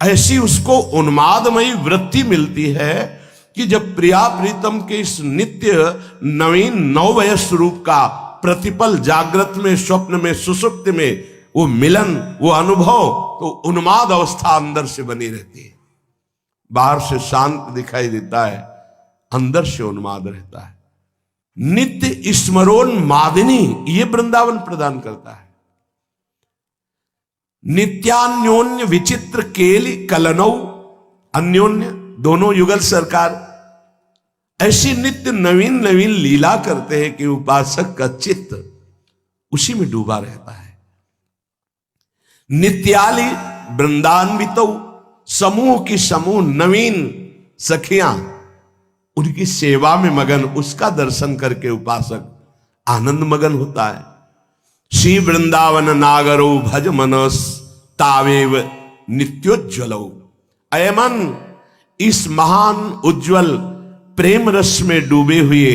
ऐसी उसको उन्मादमयी वृत्ति मिलती है कि जब प्रिया प्रीतम के इस नित्य नवीन नववयस रूप का प्रतिपल जागृत में, स्वप्न में, सुषुप्त में वो मिलन, वो अनुभव, तो उन्माद अवस्था अंदर से बनी रहती है। बाहर से शांत दिखाई देता है, अंदर से उन्माद रहता है। नित्य स्मरोन्मादिनी ये वृंदावन प्रदान करता है। नित्यान्योन्य विचित्र केली कलनौ, अन्योन्य दोनों युगल सरकार ऐसी नित्य नवीन नवीन लीला करते हैं कि उपासक का चित्त उसी में डूबा रहता है। नित्याली वृंदान्वितौ, समूह की समूह नवीन सखियां उनकी सेवा में मगन, उसका दर्शन करके उपासक आनंद मगन होता है। श्री वृंदावन नागरो भज मनस तावेव नित्योज्वलो। अयमन, इस महान उज्जवल प्रेम रस में डूबे हुए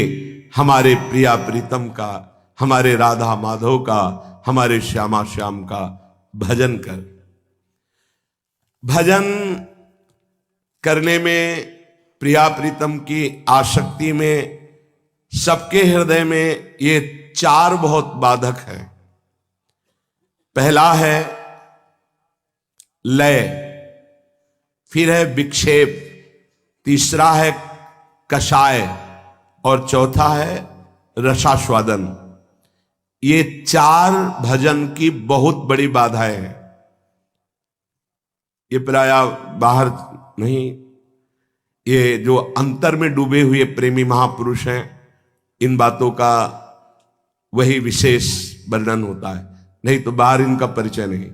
हमारे प्रिया प्रीतम का, हमारे राधा माधव का, हमारे श्यामा श्याम का भजन कर। भजन करने में, प्रिया प्रीतम की आसक्ति में, सबके हृदय में ये चार बहुत बाधक है। पहला है लय, फिर है विक्षेप, तीसरा है कषाय, और चौथा है रसास्वादन। ये चार भजन की बहुत बड़ी बाधाएं हैं। ये प्राय बाहर नहीं, ये जो अंतर में डूबे हुए प्रेमी महापुरुष हैं, इन बातों का वही विशेष वर्णन होता है, नहीं तो बाहर इनका परिचय नहीं।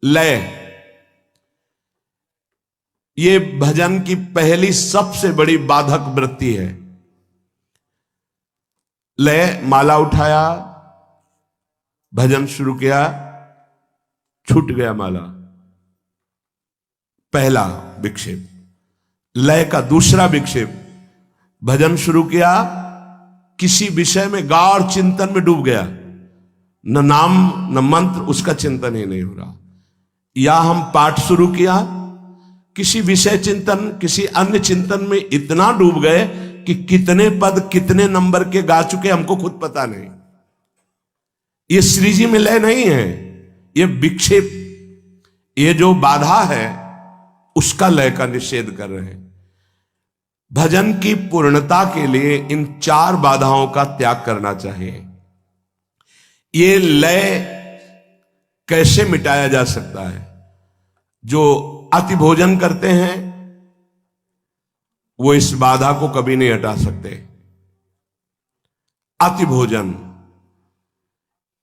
लय, ये भजन की पहली सबसे बड़ी बाधक वृत्ति है। लय, माला उठाया, भजन शुरू किया, छूट गया माला, पहला विक्षेप। लय का दूसरा विक्षेप, भजन शुरू किया, किसी विषय में गाढ़ चिंतन में डूब गया, न नाम न मंत्र, उसका चिंतन ही नहीं हो रहा। या हम पाठ शुरू किया, किसी विषय चिंतन, किसी अन्य चिंतन में इतना डूब गए कि कितने पद कितने नंबर के गा चुके हमको खुद पता नहीं। ये श्री जी में लय नहीं है, ये विक्षेप, ये जो बाधा है उसका लय का निषेध कर रहे हैं। भजन की पूर्णता के लिए इन चार बाधाओं का त्याग करना चाहिए। ये लय कैसे मिटाया जा सकता है? जो अति भोजन करते हैं वो इस बाधा को कभी नहीं हटा सकते। अति भोजन,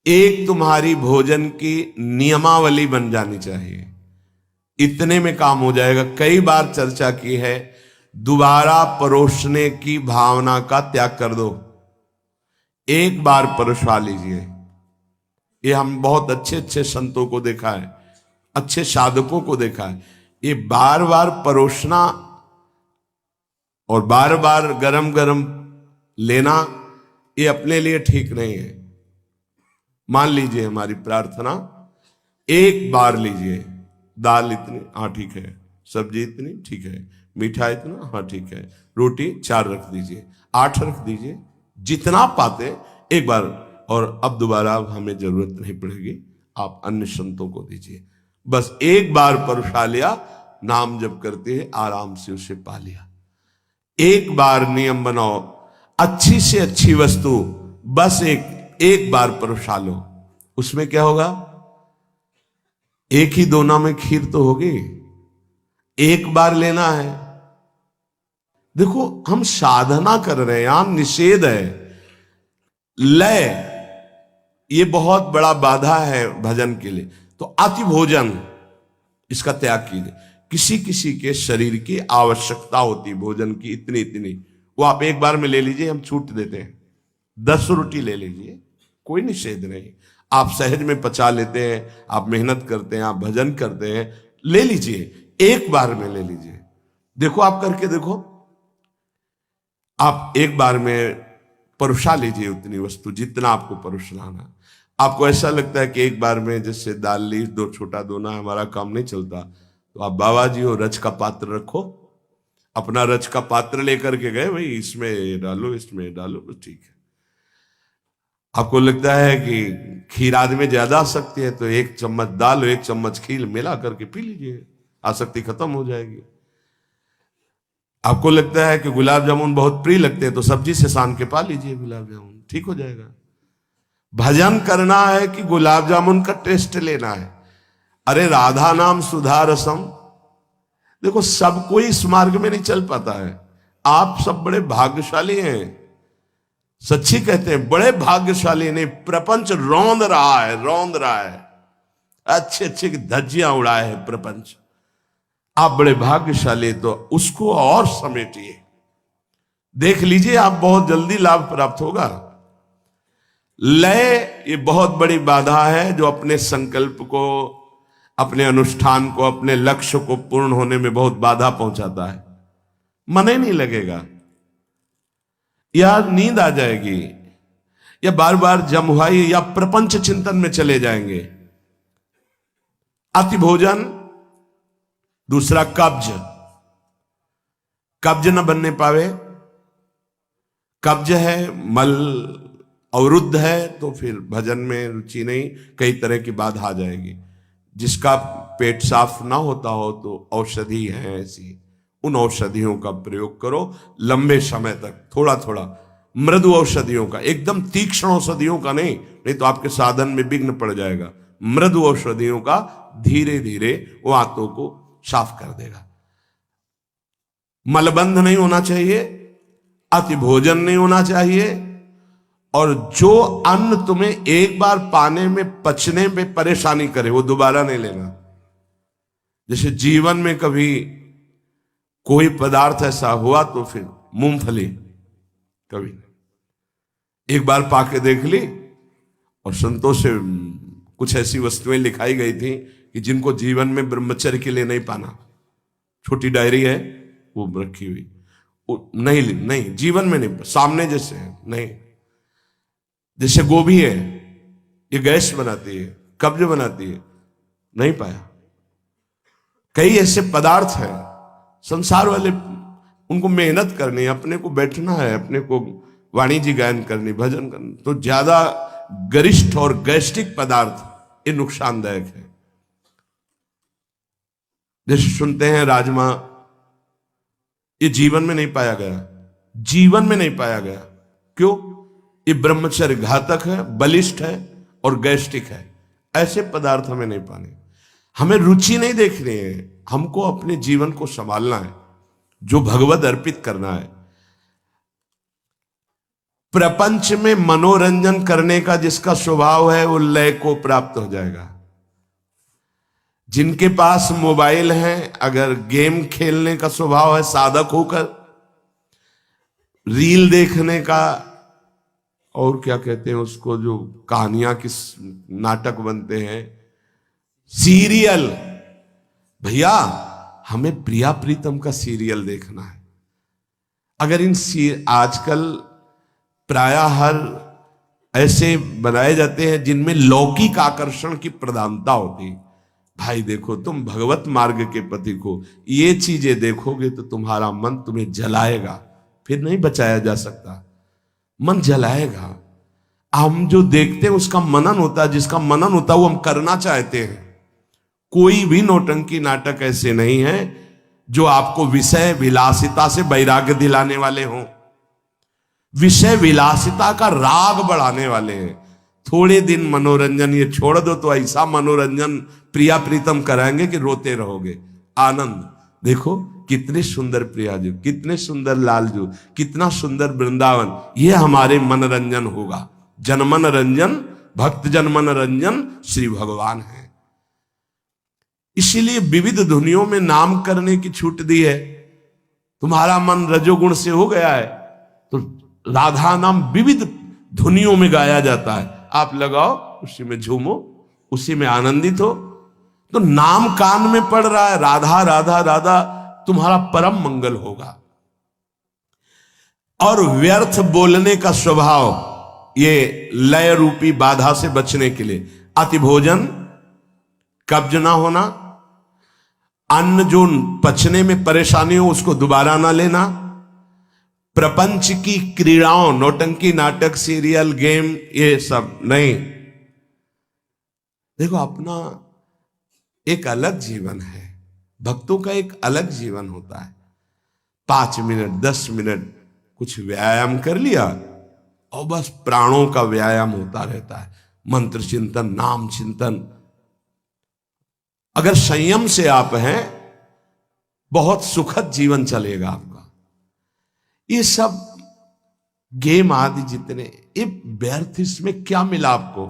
एक तुम्हारी भोजन की नियमावली बन जानी चाहिए, इतने में काम हो जाएगा। कई बार चर्चा की है, दोबारा परोसने की भावना का त्याग कर दो, एक बार परोसा लीजिए। ये हम बहुत अच्छे अच्छे संतों को देखा है, अच्छे साधकों को देखा है, ये बार बार परोसना और बार बार गरम गरम लेना ये अपने लिए ठीक नहीं है। मान लीजिए हमारी प्रार्थना, एक बार लीजिए, दाल इतनी, हाँ ठीक है, सब्जी इतनी, ठीक है, मीठा इतना, हाँ ठीक है, रोटी 4 रख दीजिए, 8 रख दीजिए, जितना पाते एक बार, और अब दोबारा हमें जरूरत नहीं पड़ेगी, आप अन्य संतों को दीजिए। बस एक बार परोसा लिया, नाम जप करते हैं आराम से उसे पा लिया। एक बार नियम बनाओ, अच्छी से अच्छी वस्तु बस एक बार परोसा लो, उसमें क्या होगा? एक ही दोना में खीर तो होगी, एक बार लेना है। देखो हम साधना कर रहे हैं, यहां निषेध है, लय ये बहुत बड़ा बाधा है भजन के लिए। तो अति भोजन इसका त्याग कीजिए। किसी किसी के शरीर की आवश्यकता होती भोजन की इतनी इतनी, वो आप एक बार में ले लीजिए, हम छूट देते हैं। 10 रोटी ले लीजिए, कोई निषेध नहीं, आप सहज में पचा लेते हैं, आप मेहनत करते हैं, आप भजन करते हैं, ले लीजिए, एक बार में ले लीजिए। देखो आप करके देखो, आप एक बार में परोसा लीजिए उतनी वस्तु जितना आपको परोसना। आपको ऐसा लगता है कि एक बार में जैसे दाल ली, 2 छोटा दोना, हमारा काम नहीं चलता, तो आप बाबा जी हो, रज का पात्र रखो, अपना रज का पात्र लेकर के गए, भाई इसमें डालो, इसमें डालो, बस ठीक है। आपको लगता है कि खीर आदमी ज्यादा आसक्ति है, तो 1 चम्मच दाल और 1 चम्मच खीर मिला करके पी लीजिए, आसक्ति खत्म हो जाएगी। आपको लगता है कि गुलाब जामुन बहुत प्रिय लगते हैं, तो सब्जी से सान के पा लीजिए गुलाब जामुन, ठीक हो जाएगा। भजन करना है कि गुलाब जामुन का टेस्ट लेना है? अरे राधा नाम सुधा रसम। देखो सब कोई इस मार्ग में नहीं चल पाता है, आप सब बड़े भाग्यशाली हैं, सच्ची कहते हैं बड़े भाग्यशाली। नहीं, प्रपंच रौंद रहा है, अच्छे अच्छे की धज्जियां उड़ाए है प्रपंच, आप बड़े भाग्यशाली, तो उसको और समेटिए, देख लीजिए आप बहुत जल्दी लाभ प्राप्त होगा। लय ये बहुत बड़ी बाधा है जो अपने संकल्प को, अपने अनुष्ठान को, अपने लक्ष्य को पूर्ण होने में बहुत बाधा पहुंचाता है। मन ही नहीं लगेगा, या नींद आ जाएगी, या बार बार जमुहाई या प्रपंच चिंतन में चले जाएंगे। अति भोजन, दूसरा कब्ज न बनने पावे, कब्ज है, मल अवरुद्ध है, तो फिर भजन में रुचि नहीं, कई तरह की बाधा आ जाएगी। जिसका पेट साफ ना होता हो तो औषधि है ऐसी, उन औषधियों का प्रयोग करो लंबे समय तक, थोड़ा थोड़ा मृदु औषधियों का, एकदम तीक्ष्ण औषधियों का नहीं तो आपके साधन में विघ्न पड़ जाएगा। मृदु औषधियों का धीरे धीरे वो आंतों को साफ कर देगा। मलबंध नहीं होना चाहिए, अति भोजन नहीं होना चाहिए, और जो अन्न तुम्हें एक बार पाने में, पचने में परेशानी करे वो दोबारा नहीं लेना। जैसे जीवन में कभी कोई पदार्थ ऐसा हुआ तो फिर मूंगफली कभी एक बार पाके देख ली, और संतों से कुछ ऐसी वस्तुएं लिखाई गई थी कि जिनको जीवन में ब्रह्मचर्य के लिए नहीं पाना, छोटी डायरी है वो रखी हुई, नहीं जीवन में नहीं, सामने जैसे है नहीं। जैसे गोभी है, ये गैस बनाती है, कब्ज बनाती है, नहीं पाया। कई ऐसे पदार्थ हैं संसार वाले, उनको मेहनत करनी है, अपने को बैठना है, अपने को वाणिज्य गायन करनी, भजन करना, तो ज्यादा गरिष्ठ और गैस्ट्रिक पदार्थ ये नुकसानदायक है। जैसे सुनते हैं राजमा, ये जीवन में नहीं पाया गया, जीवन में नहीं पाया गया। क्यों? ये ब्रह्मचर्य घातक है, बलिष्ठ है और गैस्ट्रिक है। ऐसे पदार्थ हमें नहीं पाने, हमें रुचि नहीं देखनी है, हमको अपने जीवन को संभालना है, जो भगवत अर्पित करना है। प्रपंच में मनोरंजन करने का जिसका स्वभाव है वो लय को प्राप्त हो जाएगा। जिनके पास मोबाइल है, अगर गेम खेलने का स्वभाव है, साधक होकर रील देखने का और क्या कहते हैं उसको, जो कहानियां किस नाटक बनते हैं, सीरियल। भैया हमें प्रिया प्रीतम का सीरियल देखना है। अगर आजकल प्रायः हर ऐसे बनाए जाते हैं जिनमें लौकिक आकर्षण की प्रधानता होती। भाई देखो, तुम भगवत मार्ग के पति को ये चीजें देखोगे तो तुम्हारा मन तुम्हें जलाएगा, फिर नहीं बचाया जा सकता, मन जलाएगा। हम जो देखते हैं उसका मनन होता है, जिसका मनन होता है वो हम करना चाहते हैं। कोई भी नौटंकी नाटक ऐसे नहीं है जो आपको विषय विलासिता से वैराग्य दिलाने वाले हों, विषय विलासिता का राग बढ़ाने वाले हैं। थोड़े दिन मनोरंजन ये छोड़ दो तो ऐसा मनोरंजन प्रिया प्रीतम कराएंगे कि रोते रहोगे। आनंद देखो, कितने सुंदर प्रिया जी, कितने सुंदर लालजू, कितना सुंदर वृंदावन, ये हमारे मनोरंजन होगा। जनमन रंजन, भक्त जनमन रंजन श्री भगवान है। इसीलिए विविध धुनियों में नाम करने की छूट दी है। तुम्हारा मन रजोगुण से हो गया है तो राधा नाम विविध धुनियों में गाया जाता है। आप लगाओ, उसी में झूमो, उसी में आनंदित हो। तो नाम कान में पड़ रहा है, राधा राधा राधा, तुम्हारा परम मंगल होगा। और व्यर्थ बोलने का स्वभाव, ये लय रूपी बाधा से बचने के लिए अति भोजन, कब्ज ना होना, अन्न जो पचने में परेशानी हो उसको दोबारा ना लेना, प्रपंच की क्रीड़ाओं, नौटंकी नाटक, सीरियल, गेम, ये सब नहीं। देखो, अपना एक अलग जीवन है, भक्तों का एक अलग जीवन होता है। 5 मिनट 10 मिनट कुछ व्यायाम कर लिया और बस प्राणों का व्यायाम होता रहता है। मंत्र चिंतन, नाम चिंतन। अगर संयम से आप हैं, बहुत सुखद जीवन चलेगा आपका। ये सब गेम आदि जितने, ये व्यर्थ, इसमें क्या मिला आपको?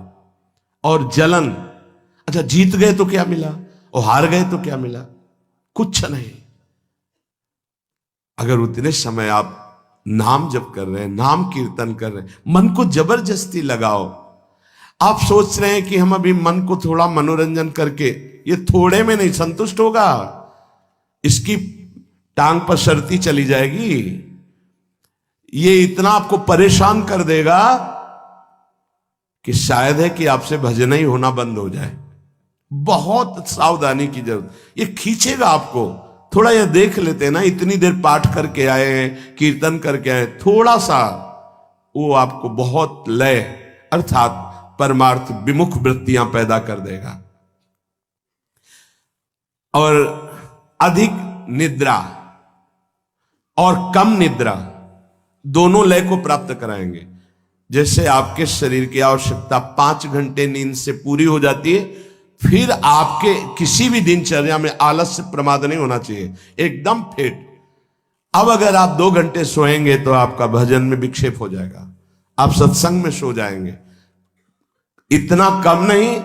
और जलन, अच्छा जीत गए तो क्या मिला, और हार गए तो क्या मिला? कुछ नहीं। अगर उतने समय आप नाम जप कर रहे हैं, नाम कीर्तन कर रहे हैं, मन को जबरदस्ती लगाओ। आप सोच रहे हैं कि हम अभी मन को थोड़ा मनोरंजन करके, ये थोड़े में नहीं संतुष्ट होगा, इसकी टांग पर शर्ती चली जाएगी। ये इतना आपको परेशान कर देगा कि शायद है कि आपसे भजन ही होना बंद हो जाए। बहुत सावधानी की जरूरत। ये खींचेगा आपको। थोड़ा ये देख लेते हैं ना, इतनी देर पाठ करके आए हैं, कीर्तन करके आए, थोड़ा सा वो आपको बहुत लय अर्थात परमार्थ विमुख वृत्तियां पैदा कर देगा। और अधिक निद्रा और कम निद्रा दोनों लय को प्राप्त कराएंगे। जैसे आपके शरीर की आवश्यकता 5 घंटे नींद से पूरी हो जाती है, फिर आपके किसी भी दिनचर्या में आलस्य प्रमाद नहीं होना चाहिए, एकदम फिट। अब अगर आप 2 घंटे सोएंगे तो आपका भजन में विक्षेप हो जाएगा, आप सत्संग में सो जाएंगे। इतना कम नहीं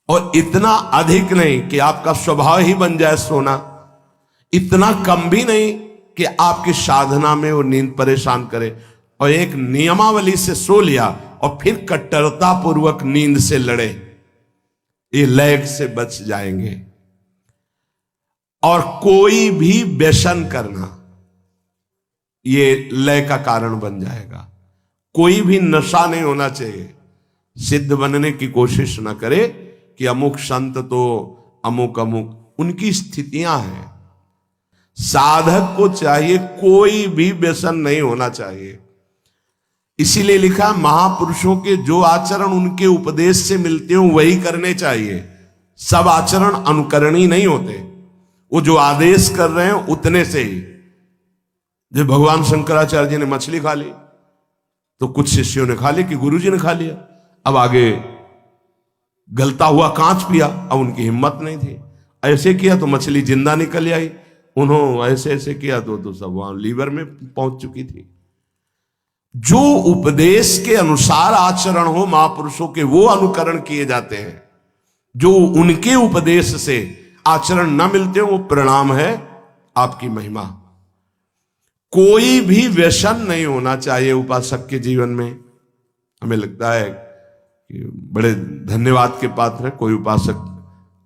और इतना अधिक नहीं कि आपका स्वभाव ही बन जाए सोना, इतना कम भी नहीं कि आपकी साधना में वो नींद परेशान करे। और एक नियमावली से सो लिया और फिर कट्टरता पूर्वक नींद से लड़े, ये लय से बच जाएंगे। और कोई भी व्यसन करना ये लय का कारण बन जाएगा। कोई भी नशा नहीं होना चाहिए। सिद्ध बनने की कोशिश ना करे कि अमुक संत तो अमुक अमुक, उनकी स्थितियां हैं। साधक को चाहिए कोई भी व्यसन नहीं होना चाहिए। इसीलिए लिखा, महापुरुषों के जो आचरण उनके उपदेश से मिलते हो वही करने चाहिए। सब आचरण अनुकरणीय नहीं होते, वो जो आदेश कर रहे हैं उतने से ही। जब भगवान शंकराचार्य जी ने मछली खा ली तो कुछ शिष्यों ने खा ली कि गुरु जी ने खा लिया। अब आगे गलता हुआ कांच पिया, अब उनकी हिम्मत नहीं थी। ऐसे किया तो मछली जिंदा निकल आई, उन्होंने ऐसे ऐसे किया तो सब वहां लीवर में पहुंच चुकी थी। जो उपदेश के अनुसार आचरण हो महापुरुषों के, वो अनुकरण किए जाते हैं। जो उनके उपदेश से आचरण न मिलते हो, वो प्रणाम है आपकी महिमा। कोई भी व्यसन नहीं होना चाहिए उपासक के जीवन में। हमें लगता है कि बड़े धन्यवाद के पात्र है, कोई उपासक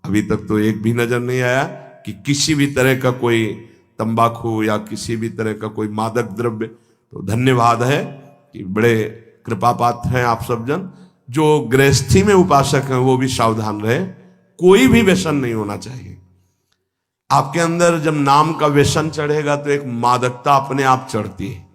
अभी तक तो एक भी नजर नहीं आया कि किसी भी तरह का कोई तंबाकू या किसी भी तरह का कोई मादक द्रव्य। तो धन्यवाद है कि बड़े कृपा पात्र हैं आप सब जन। जो गृहस्थी में उपासक हैं वो भी सावधान रहे, कोई भी व्यसन नहीं होना चाहिए। आपके अंदर जब नाम का व्यसन चढ़ेगा तो एक मादकता अपने आप चढ़ती है।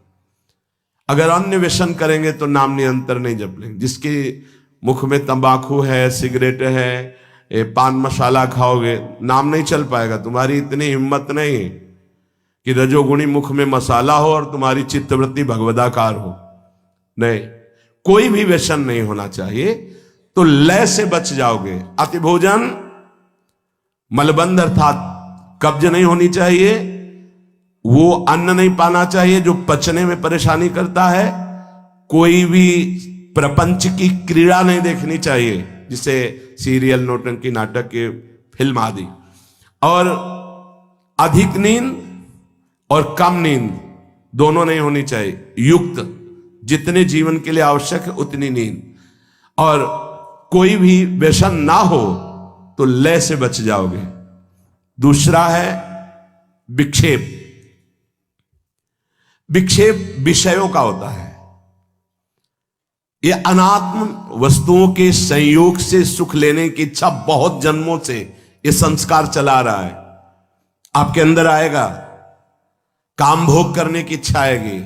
अगर अन्य व्यसन करेंगे तो नाम निरंतर नहीं जप लेंगे। जिसके मुख में तंबाकू है, सिगरेट है, पान मसाला खाओगे, नाम नहीं चल पाएगा। तुम्हारी इतनी हिम्मत नहीं कि रजोगुणी मुख में मसाला हो और तुम्हारी चित्तवृत्ति भगवदाकार हो। नहीं, कोई भी व्यसन नहीं होना चाहिए, तो लय से बच जाओगे। अति भोजन, मलबंध अर्थात कब्ज नहीं होनी चाहिए। वो अन्न नहीं पाना चाहिए जो पचने में परेशानी करता है। कोई भी प्रपंच की क्रीड़ा नहीं देखनी चाहिए, जिसे सीरियल, नौटंकी, नाटक, के फिल्म आदि। और अधिक नींद और कम नींद दोनों नहीं होनी चाहिए, युक्त, जितने जीवन के लिए आवश्यक है उतनी नींद। और कोई भी व्यसन ना हो तो लय से बच जाओगे। दूसरा है विक्षेप। विक्षेप विषयों का होता है। यह अनात्म वस्तुओं के संयोग से सुख लेने की इच्छा बहुत जन्मों से यह संस्कार चला रहा है। आपके अंदर आएगा, काम भोग करने की इच्छा आएगी,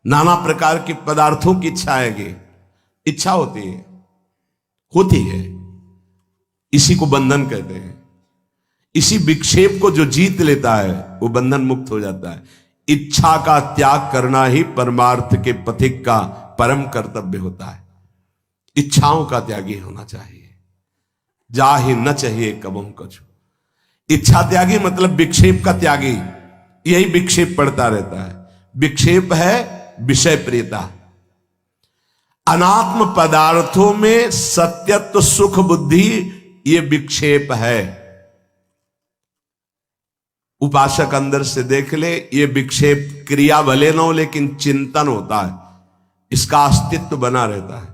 नाना प्रकार के पदार्थों की इच्छा आएगी। इच्छा होती है, इसी को बंधन कहते हैं। इसी विक्षेप को जो जीत लेता है वो बंधन मुक्त हो जाता है। इच्छा का त्याग करना ही परमार्थ के पथिक का परम कर्तव्य होता है। इच्छाओं का त्यागी होना चाहिए। जा ही न चाहिए कबम कछु। इच्छा त्यागी मतलब विक्षेप का त्यागी। यही विक्षेप पड़ता रहता है। विक्षेप है विषय प्रियता। अनात्म पदार्थों में सत्यत्व सुख बुद्धि, ये विक्षेप है। उपासक अंदर से देख ले, ये विक्षेप क्रिया भले न हो लेकिन चिंतन होता है, इसका अस्तित्व बना रहता है।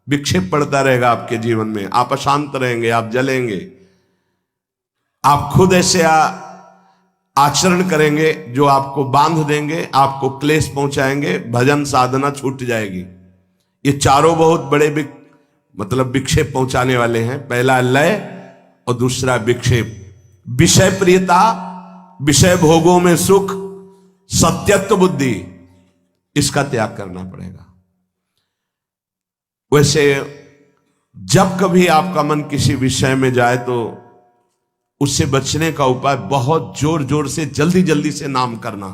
विक्षेप पड़ता रहेगा आपके जीवन में, आप अशांत रहेंगे, आप जलेंगे, आप खुद ऐसे आचरण करेंगे जो आपको बांध देंगे, आपको क्लेश पहुंचाएंगे, भजन साधना छूट जाएगी। ये चारों बहुत बड़े मतलब विक्षेप पहुंचाने वाले हैं। पहला लय और दूसरा विक्षेप। विषय प्रियता, विषय भोगों में सुख, सत्यत्व बुद्धि, इसका त्याग करना पड़ेगा। वैसे जब कभी आपका मन किसी विषय में जाए तो उससे बचने का उपाय बहुत जोर जोर से जल्दी जल्दी से नाम करना।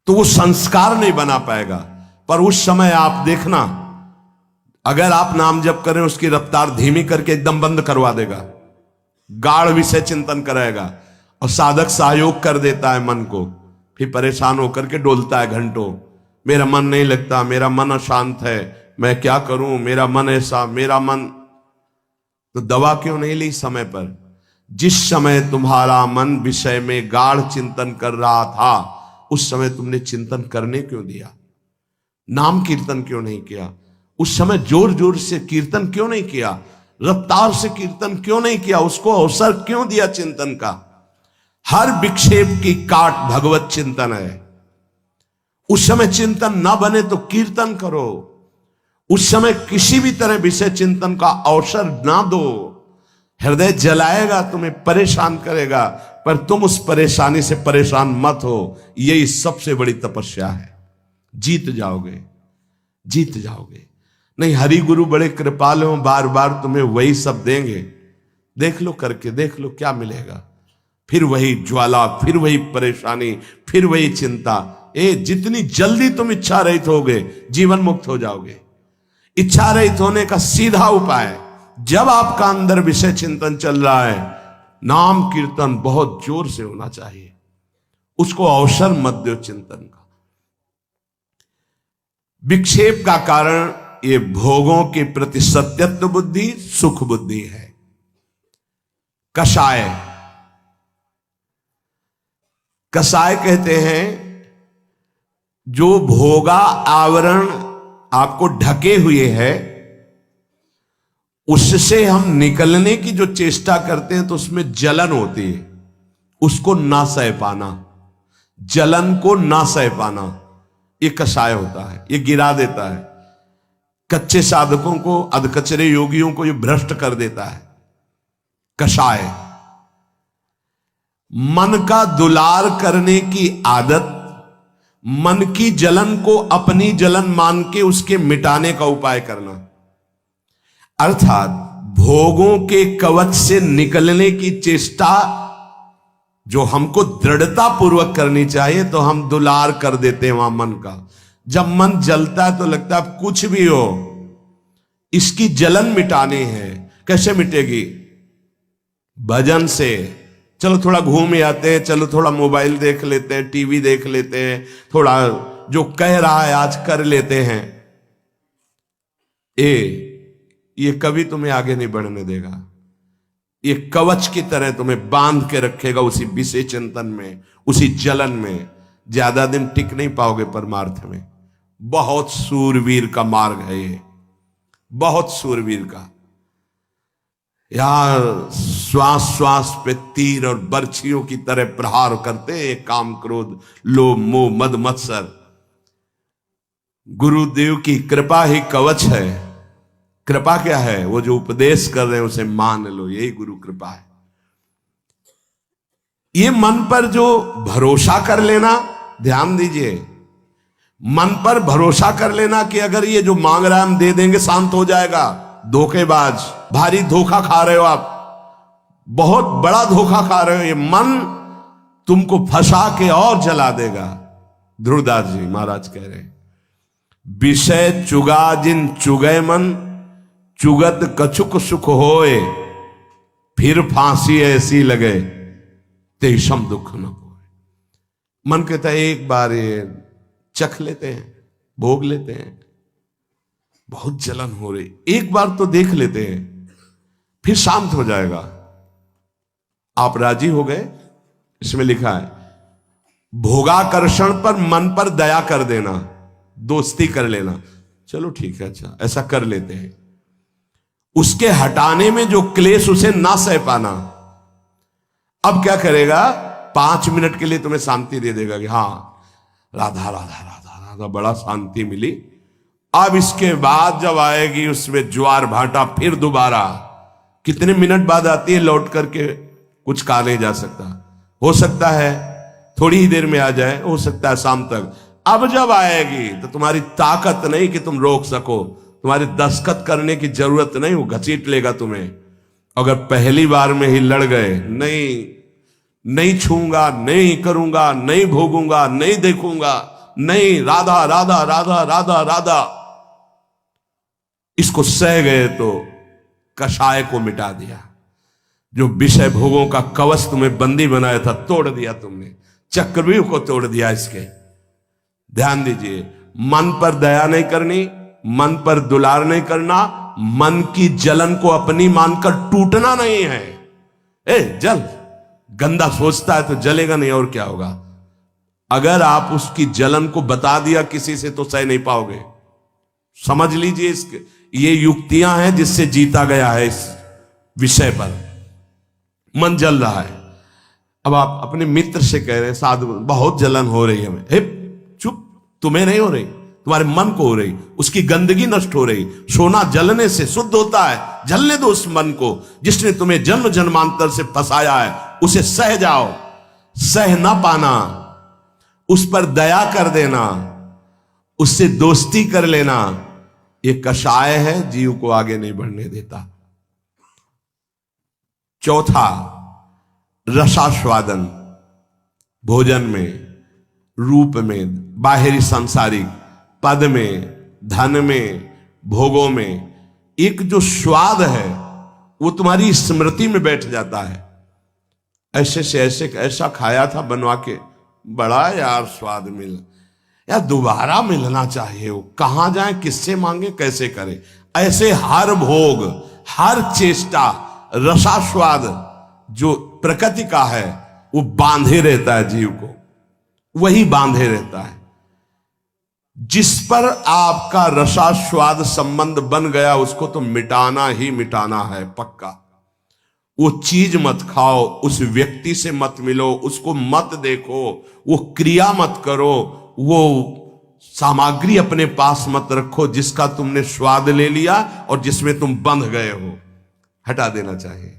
तो वो संस्कार नहीं बना पाएगा, पर उस समय आप देखना, अगर आप नाम जप करें उसकी रफ्तार धीमी करके एकदम बंद करवा देगा, गाढ़ विषय चिंतन कराएगा और साधक सहयोग कर देता है मन को। फिर परेशान होकर के डोलता है घंटों, मेरा मन नहीं लगता, मेरा मन अशांत है, मैं क्या करूं, मेरा मन ऐसा, मेरा मन। तो दवा क्यों नहीं ली समय पर? जिस समय तुम्हारा मन विषय में गाढ़ चिंतन कर रहा था, उस समय तुमने चिंतन करने क्यों दिया? नाम कीर्तन क्यों नहीं किया? उस समय जोर जोर से कीर्तन क्यों नहीं किया? रफ्तार से कीर्तन क्यों नहीं किया? उसको अवसर क्यों दिया चिंतन का? हर विक्षेप की काट भगवत चिंतन है। उस समय चिंतन ना बने तो कीर्तन करो। उस समय किसी भी तरह विषय चिंतन का अवसर ना दो। हृदय जलाएगा, तुम्हें परेशान करेगा, पर तुम उस परेशानी से परेशान मत हो। यही सबसे बड़ी तपस्या है। जीत जाओगे, जीत जाओगे। नहीं, हरि गुरु बड़े कृपालु हो, बार बार तुम्हें वही सब देंगे। देख लो, करके देख लो क्या मिलेगा। फिर वही ज्वाला, फिर वही परेशानी, फिर वही चिंता। जितनी जल्दी तुम इच्छा रहित होगे, जीवन मुक्त हो जाओगे। इच्छा रहित होने का सीधा उपाय, जब आपका अंदर विषय चिंतन चल रहा है, नाम कीर्तन बहुत जोर से होना चाहिए। उसको अवसर मत दो चिंतन का। विक्षेप का कारण ये भोगों के प्रति सत्यत्व बुद्धि, सुख बुद्धि है। कषाय, कषाय कहते हैं जो भोगा आवरण आपको ढके हुए है, उससे हम निकलने की जो चेष्टा करते हैं तो उसमें जलन होती है, उसको ना सह पाना, जलन को ना सह पाना, ये कषाय होता है, ये गिरा देता है। कच्चे साधकों को, अधकचरे योगियों को ये भ्रष्ट कर देता है कषाय। मन का दुलार करने की आदत, मन की जलन को अपनी जलन मान के उसके मिटाने का उपाय करना, अर्थात भोगों के कवच से निकलने की चेष्टा जो हमको दृढ़ता पूर्वक करनी चाहिए, तो हम दुलार कर देते हैं वहां मन का। जब मन जलता है तो लगता है अब कुछ भी हो, इसकी जलन मिटानी है। कैसे मिटेगी? भजन से। चलो थोड़ा घूम आते हैं, चलो थोड़ा मोबाइल देख लेते हैं, टीवी देख लेते हैं, थोड़ा जो कह रहा है आज कर लेते हैं। ये कभी तुम्हें आगे नहीं बढ़ने देगा। ये कवच की तरह तुम्हें बांध के रखेगा उसी विषय चिंतन में, उसी जलन में। ज्यादा दिन टिक नहीं पाओगे परमार्थ में। बहुत सूरवीर का मार्ग है ये, बहुत सूरवीर का। यार श्वास श्वास पे तीर और बर्छियों की तरह प्रहार करते हैं काम, क्रोध, लोभ, मोह, मद, मत्सर। गुरुदेव की कृपा ही कवच है। कृपा क्या है? वो जो उपदेश कर रहे हैं उसे मान लो, यही गुरु कृपा है। ये मन पर जो भरोसा कर लेना, ध्यान दीजिए, मन पर भरोसा कर लेना कि अगर ये जो मांग रहा है हम दे देंगे, शांत हो जाएगा। धोखेबाज, भारी धोखा खा रहे हो आप, बहुत बड़ा धोखा खा रहे हो। ये मन तुमको फंसा के और जला देगा। ध्रुवदास जी महाराज कह रहे हैं, विषय चुगा जिन चुगय मन, चुगत कछुक सुख होए, फिर फांसी ऐसी लगे तेषम दुख न होए। मन कहता है एक बार ये चख लेते हैं, भोग लेते हैं, बहुत जलन हो रही, एक बार तो देख लेते हैं, फिर शांत हो जाएगा। आप राजी हो गए? इसमें लिखा है भोगाकर्षण पर मन पर दया कर देना, दोस्ती कर लेना। चलो ठीक है, अच्छा ऐसा कर लेते हैं। उसके हटाने में जो क्लेश, उसे ना सह पाना। अब क्या करेगा? 5 मिनट के लिए तुम्हें शांति दे देगा कि हाँ राधा राधा राधा राधा, बड़ा शांति मिली। अब इसके बाद जब आएगी उसमें ज्वार भाटा, फिर दोबारा कितने मिनट बाद आती है, लौट करके कुछ कहा नहीं जा सकता। हो सकता है थोड़ी ही देर में आ जाए, हो सकता है शाम तक। अब जब आएगी तो तुम्हारी ताकत नहीं कि तुम रोक सको, तुम्हारी दस्तखत करने की जरूरत नहीं, वो घसीट लेगा तुम्हें। अगर पहली बार में ही लड़ गए, नहीं छूंगा, नहीं करूंगा, नहीं भोगूंगा, नहीं देखूंगा, नहीं, राधा राधा राधा राधा राधा, इसको सह गए तो कषाय को मिटा दिया। जो विषय भोगों का कवच तुम्हें बंदी बनाया था, तोड़ दिया तुमने, चक्रव्यूह को तोड़ दिया इसके। ध्यान दीजिए, मन पर दया नहीं करनी, मन पर दुलार नहीं करना, मन की जलन को अपनी मानकर टूटना नहीं है। जल, गंदा सोचता है तो जलेगा नहीं, और क्या होगा? अगर आप उसकी जलन को बता दिया किसी से तो सह नहीं पाओगे। समझ लीजिए, इसके ये युक्तियां हैं जिससे जीता गया है इस विषय पर। मन जल रहा है, अब आप अपने मित्र से कह रहे हैं साधु बहुत जलन हो रही है हमें। चुप, तुम्हें नहीं हो रही, तुम्हारे मन को हो रही, उसकी गंदगी नष्ट हो रही। सोना जलने से शुद्ध होता है, जलने दो उस मन को जिसने तुम्हें जन्म जन्मांतर से फंसाया है, उसे सह जाओ। सह ना पाना, उस पर दया कर देना, उससे दोस्ती कर लेना, ये कषाय है, जीव को आगे नहीं बढ़ने देता। चौथा, रसास्वादन। भोजन में, रूप में, बाहरी सांसारिक पद में, धन में, भोगों में एक जो स्वाद है वो तुम्हारी स्मृति में बैठ जाता है। ऐसे से ऐसा खाया था बनवा के, बड़ा यार स्वाद मिला, या दोबारा मिलना चाहिए। वो कहां जाए, किससे मांगे, कैसे करे। ऐसे हर भोग, हर चेष्टा, रसास्वाद जो प्रकृति का है वो बांधे रहता है जीव को, वही बांधे रहता है। जिस पर आपका रसास्वाद संबंध बन गया उसको तो मिटाना ही मिटाना है पक्का। वो चीज मत खाओ, उस व्यक्ति से मत मिलो, उसको मत देखो, वो क्रिया मत करो, वो सामग्री अपने पास मत रखो जिसका तुमने स्वाद ले लिया और जिसमें तुम बंध गए हो, हटा देना चाहिए।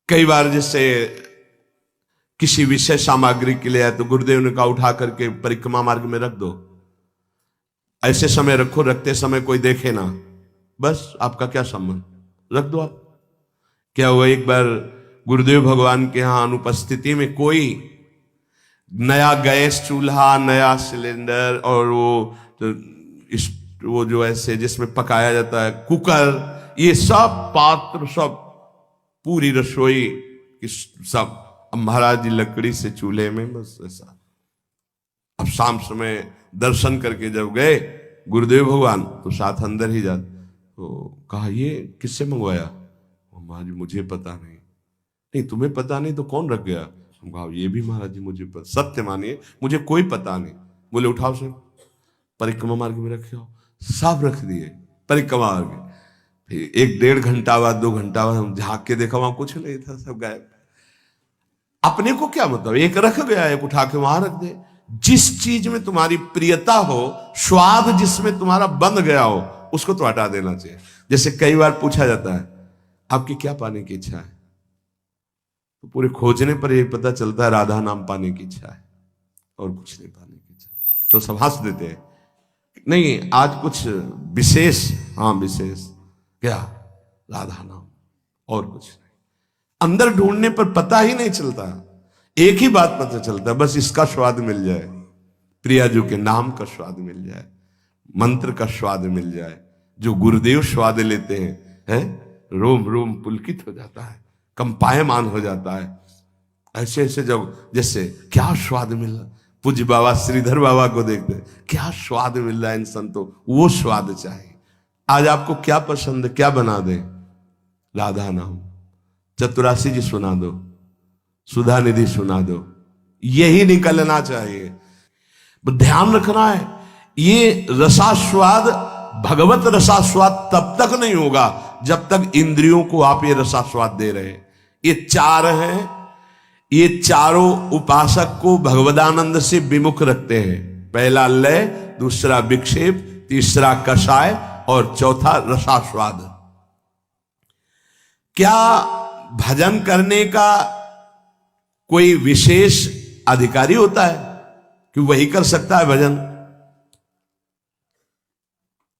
कई बार जैसे किसी विशेष सामग्री के लिए आए तो गुरुदेव ने कहा उठा करके परिक्रमा मार्ग में रख दो। ऐसे समय रखो, रखते समय कोई देखे ना, बस आपका क्या संबंध, रख दो आप। क्या हुआ, एक बार गुरुदेव भगवान के यहां अनुपस्थिति में कोई नया गैस चूल्हा, नया सिलेंडर और वो जो ऐसे जिसमें पकाया जाता है कुकर, ये सब पात्र, सब पूरी रसोई की सब, अब महाराज जी लकड़ी से चूल्हे में बस ऐसा। अब शाम समय दर्शन करके जब गए गुरुदेव भगवान तो साथ अंदर ही जाते, तो कहा ये किससे मंगवाया? महाराज जी मुझे पता नहीं। नहीं तुम्हें पता नहीं तो कौन रख गया? हम कहा ये भी महाराज जी मुझे पता, सत्य मानिए मुझे कोई पता नहीं। बोले उठाओ से परिक्रमा मार्ग में रखे हो, सब रख दिए परिक्रमा मार्ग। फिर 1-1.5 घंटा बाद 2 घंटा बाद हम झांक के देखा वहां कुछ नहीं था, सब गायब। अपने को क्या मतलब, एक रख गया, एक उठा के वहां रख दे। जिस चीज में तुम्हारी प्रियता हो, स्वाद जिसमें तुम्हारा बंध गया हो, उसको तो हटा देना चाहिए। जैसे कई बार पूछा जाता है आपकी क्या पाने की इच्छा है, तो पूरे खोजने पर यह पता चलता है राधा नाम पाने की इच्छा है और कुछ नहीं पाने की इच्छा। तो सब हंस देते हैं, नहीं आज कुछ विशेष, हाँ विशेष क्या, राधा नाम और कुछ नहीं। अंदर ढूंढने पर पता ही नहीं चलता, एक ही बात पता चलता है, बस इसका स्वाद मिल जाए, प्रियाजू के नाम का स्वाद मिल जाए, मंत्र का स्वाद मिल जाए। जो गुरुदेव स्वाद लेते हैं, रोम रोम पुलकित हो जाता है, कंपायमान हो जाता है। ऐसे ऐसे जब जैसे क्या स्वाद मिल रहा, पूज्य बाबा श्रीधर बाबा को देखते क्या स्वाद मिल रहा है इन संतों, वो स्वाद चाहिए। आज आपको क्या पसंद है, क्या बना दे? राधा नाम, चतुरासी जी सुना दो, सुधा निधि सुना दो, यही निकलना चाहिए। ध्यान रखना है, ये रसास्वाद, भगवत रसास्वाद तब तक नहीं होगा जब तक इंद्रियों को आप ये रसास्वाद दे रहे हैं। ये 4 हैं, ये चारों उपासक को भगवदानंद से विमुख रखते हैं। पहला लय, दूसरा विक्षेप, तीसरा कषाय और चौथा रसास्वाद। क्या भजन करने का कोई विशेष अधिकारी होता है कि वही कर सकता है भजन?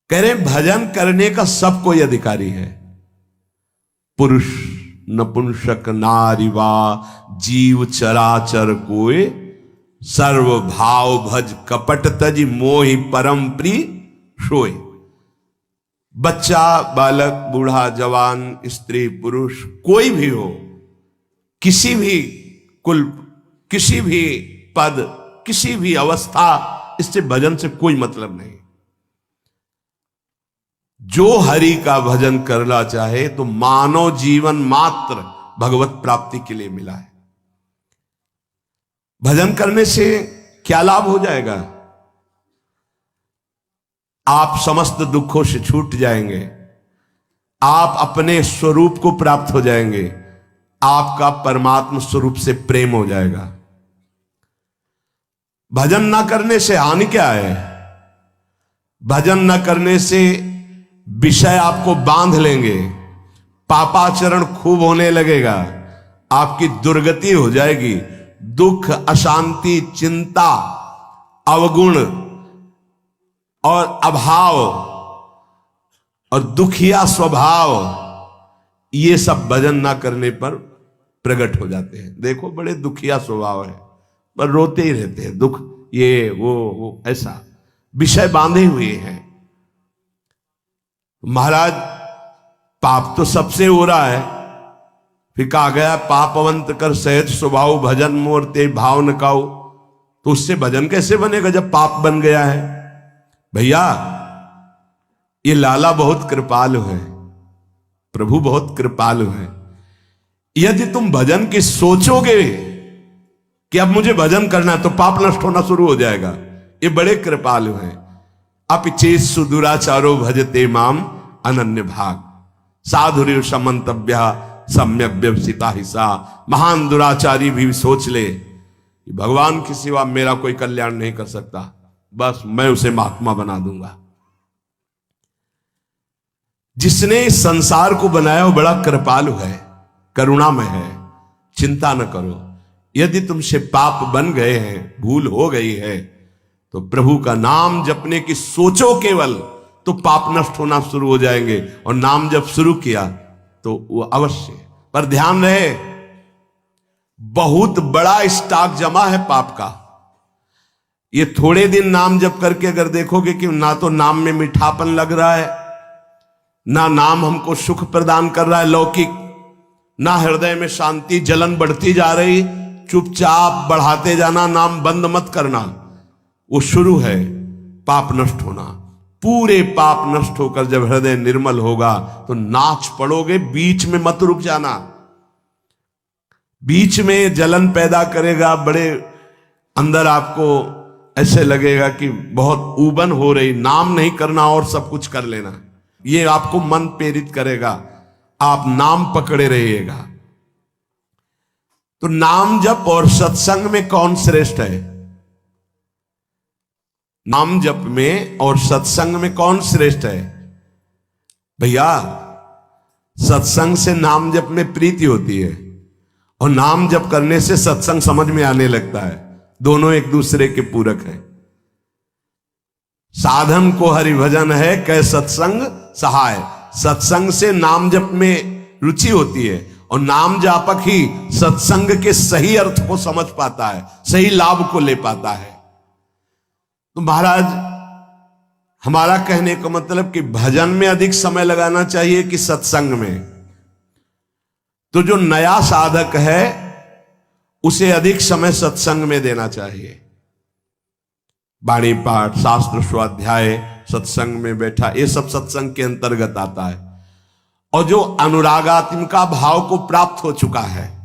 कह रहे भजन करने का सब कोई अधिकारी है, पुरुष नपुंसक नारी वा जीव चराचर कोय, सर्व भाव भज कपट तज मोहि परम प्रिय सोय। बच्चा, बालक, बूढ़ा, जवान, स्त्री, पुरुष, कोई भी हो, किसी भी कुल, किसी भी पद, किसी भी अवस्था, इससे भजन से कोई मतलब नहीं। जो हरि का भजन करना चाहे तो मानव जीवन मात्र भगवत प्राप्ति के लिए मिला है। भजन करने से क्या लाभ हो जाएगा? आप समस्त दुखों से छूट जाएंगे, आप अपने स्वरूप को प्राप्त हो जाएंगे, आपका परमात्मा स्वरूप से प्रेम हो जाएगा। भजन ना करने से हानि क्या है? भजन ना करने से विषय आपको बांध लेंगे, पापाचरण खूब होने लगेगा, आपकी दुर्गति हो जाएगी, दुख, अशांति, चिंता, अवगुण और अभाव और दुखिया स्वभाव, ये सब भजन ना करने पर प्रकट हो जाते हैं। देखो बड़े दुखिया स्वभाव है, पर रोते ही रहते हैं, दुख ये वो ऐसा विषय बांधे हुए हैं। महाराज पाप तो सबसे हो रहा है, फिर कहा गया पापवंत कर सहज स्वभाव भजन मोरते भाव न काऊ। तो उससे भजन कैसे बनेगा जब पाप बन गया है? भैया ये लाला बहुत कृपालु है, प्रभु बहुत कृपालु है। यदि तुम भजन की सोचोगे कि अब मुझे भजन करना है तो पाप नष्ट होना शुरू हो जाएगा। ये बड़े कृपालु हैं। अपिचेत सुदुराचारो भजते माम अनन्य भाग साधुर्य समंतव्य सम्यक व्यवसिता हिस्सा। महान दुराचारी भी सोच ले कि भगवान के सिवा मेरा कोई कल्याण नहीं कर सकता, बस मैं उसे महात्मा बना दूंगा। जिसने इस संसार को बनाया वो बड़ा कृपालु है, करुणामय है। चिंता न करो, यदि तुमसे पाप बन गए हैं, भूल हो गई है, तो प्रभु का नाम जपने की सोचो केवल, तो पाप नष्ट होना शुरू हो जाएंगे। और नाम जब शुरू किया तो वो अवश्य, पर ध्यान रहे बहुत बड़ा स्टॉक जमा है पाप का। ये थोड़े दिन नाम जप करके अगर देखोगे कि ना तो नाम में मीठापन लग रहा है, ना नाम हमको सुख प्रदान कर रहा है लौकिक, ना हृदय में शांति, जलन बढ़ती जा रही, चुपचाप बढ़ाते जाना, नाम बंद मत करना। वो शुरू है पाप नष्ट होना। पूरे पाप नष्ट होकर जब हृदय निर्मल होगा तो नाच पड़ोगे, बीच में मत रुक जाना। बीच में जलन पैदा करेगा, बड़े अंदर आपको ऐसे लगेगा कि बहुत ऊबन हो रही, नाम नहीं करना और सब कुछ कर लेना, ये आपको मन प्रेरित करेगा, आप नाम पकड़े रहिएगा। तो नाम जप और सत्संग में कौन श्रेष्ठ है? नाम जप में और सत्संग में कौन श्रेष्ठ है? भैया सत्संग से नाम जप में प्रीति होती है और नाम जप करने से सत्संग समझ में आने लगता है। दोनों एक दूसरे के पूरक हैं। साधन को हरिभजन है कै सत्संग सहाय। सत्संग से नाम जप में रुचि होती है और नाम जापक ही सत्संग के सही अर्थ को समझ पाता है, सही लाभ को ले पाता है। तो महाराज हमारा कहने का मतलब कि भजन में अधिक समय लगाना चाहिए कि सत्संग में? तो जो नया साधक है उसे अधिक समय सत्संग में देना चाहिए। वाणी पाठ, शास्त्र स्वाध्याय, सत्संग में बैठा, ये सब सत्संग के अंतर्गत आता है। और जो अनुरागात्मिका भाव को प्राप्त हो चुका है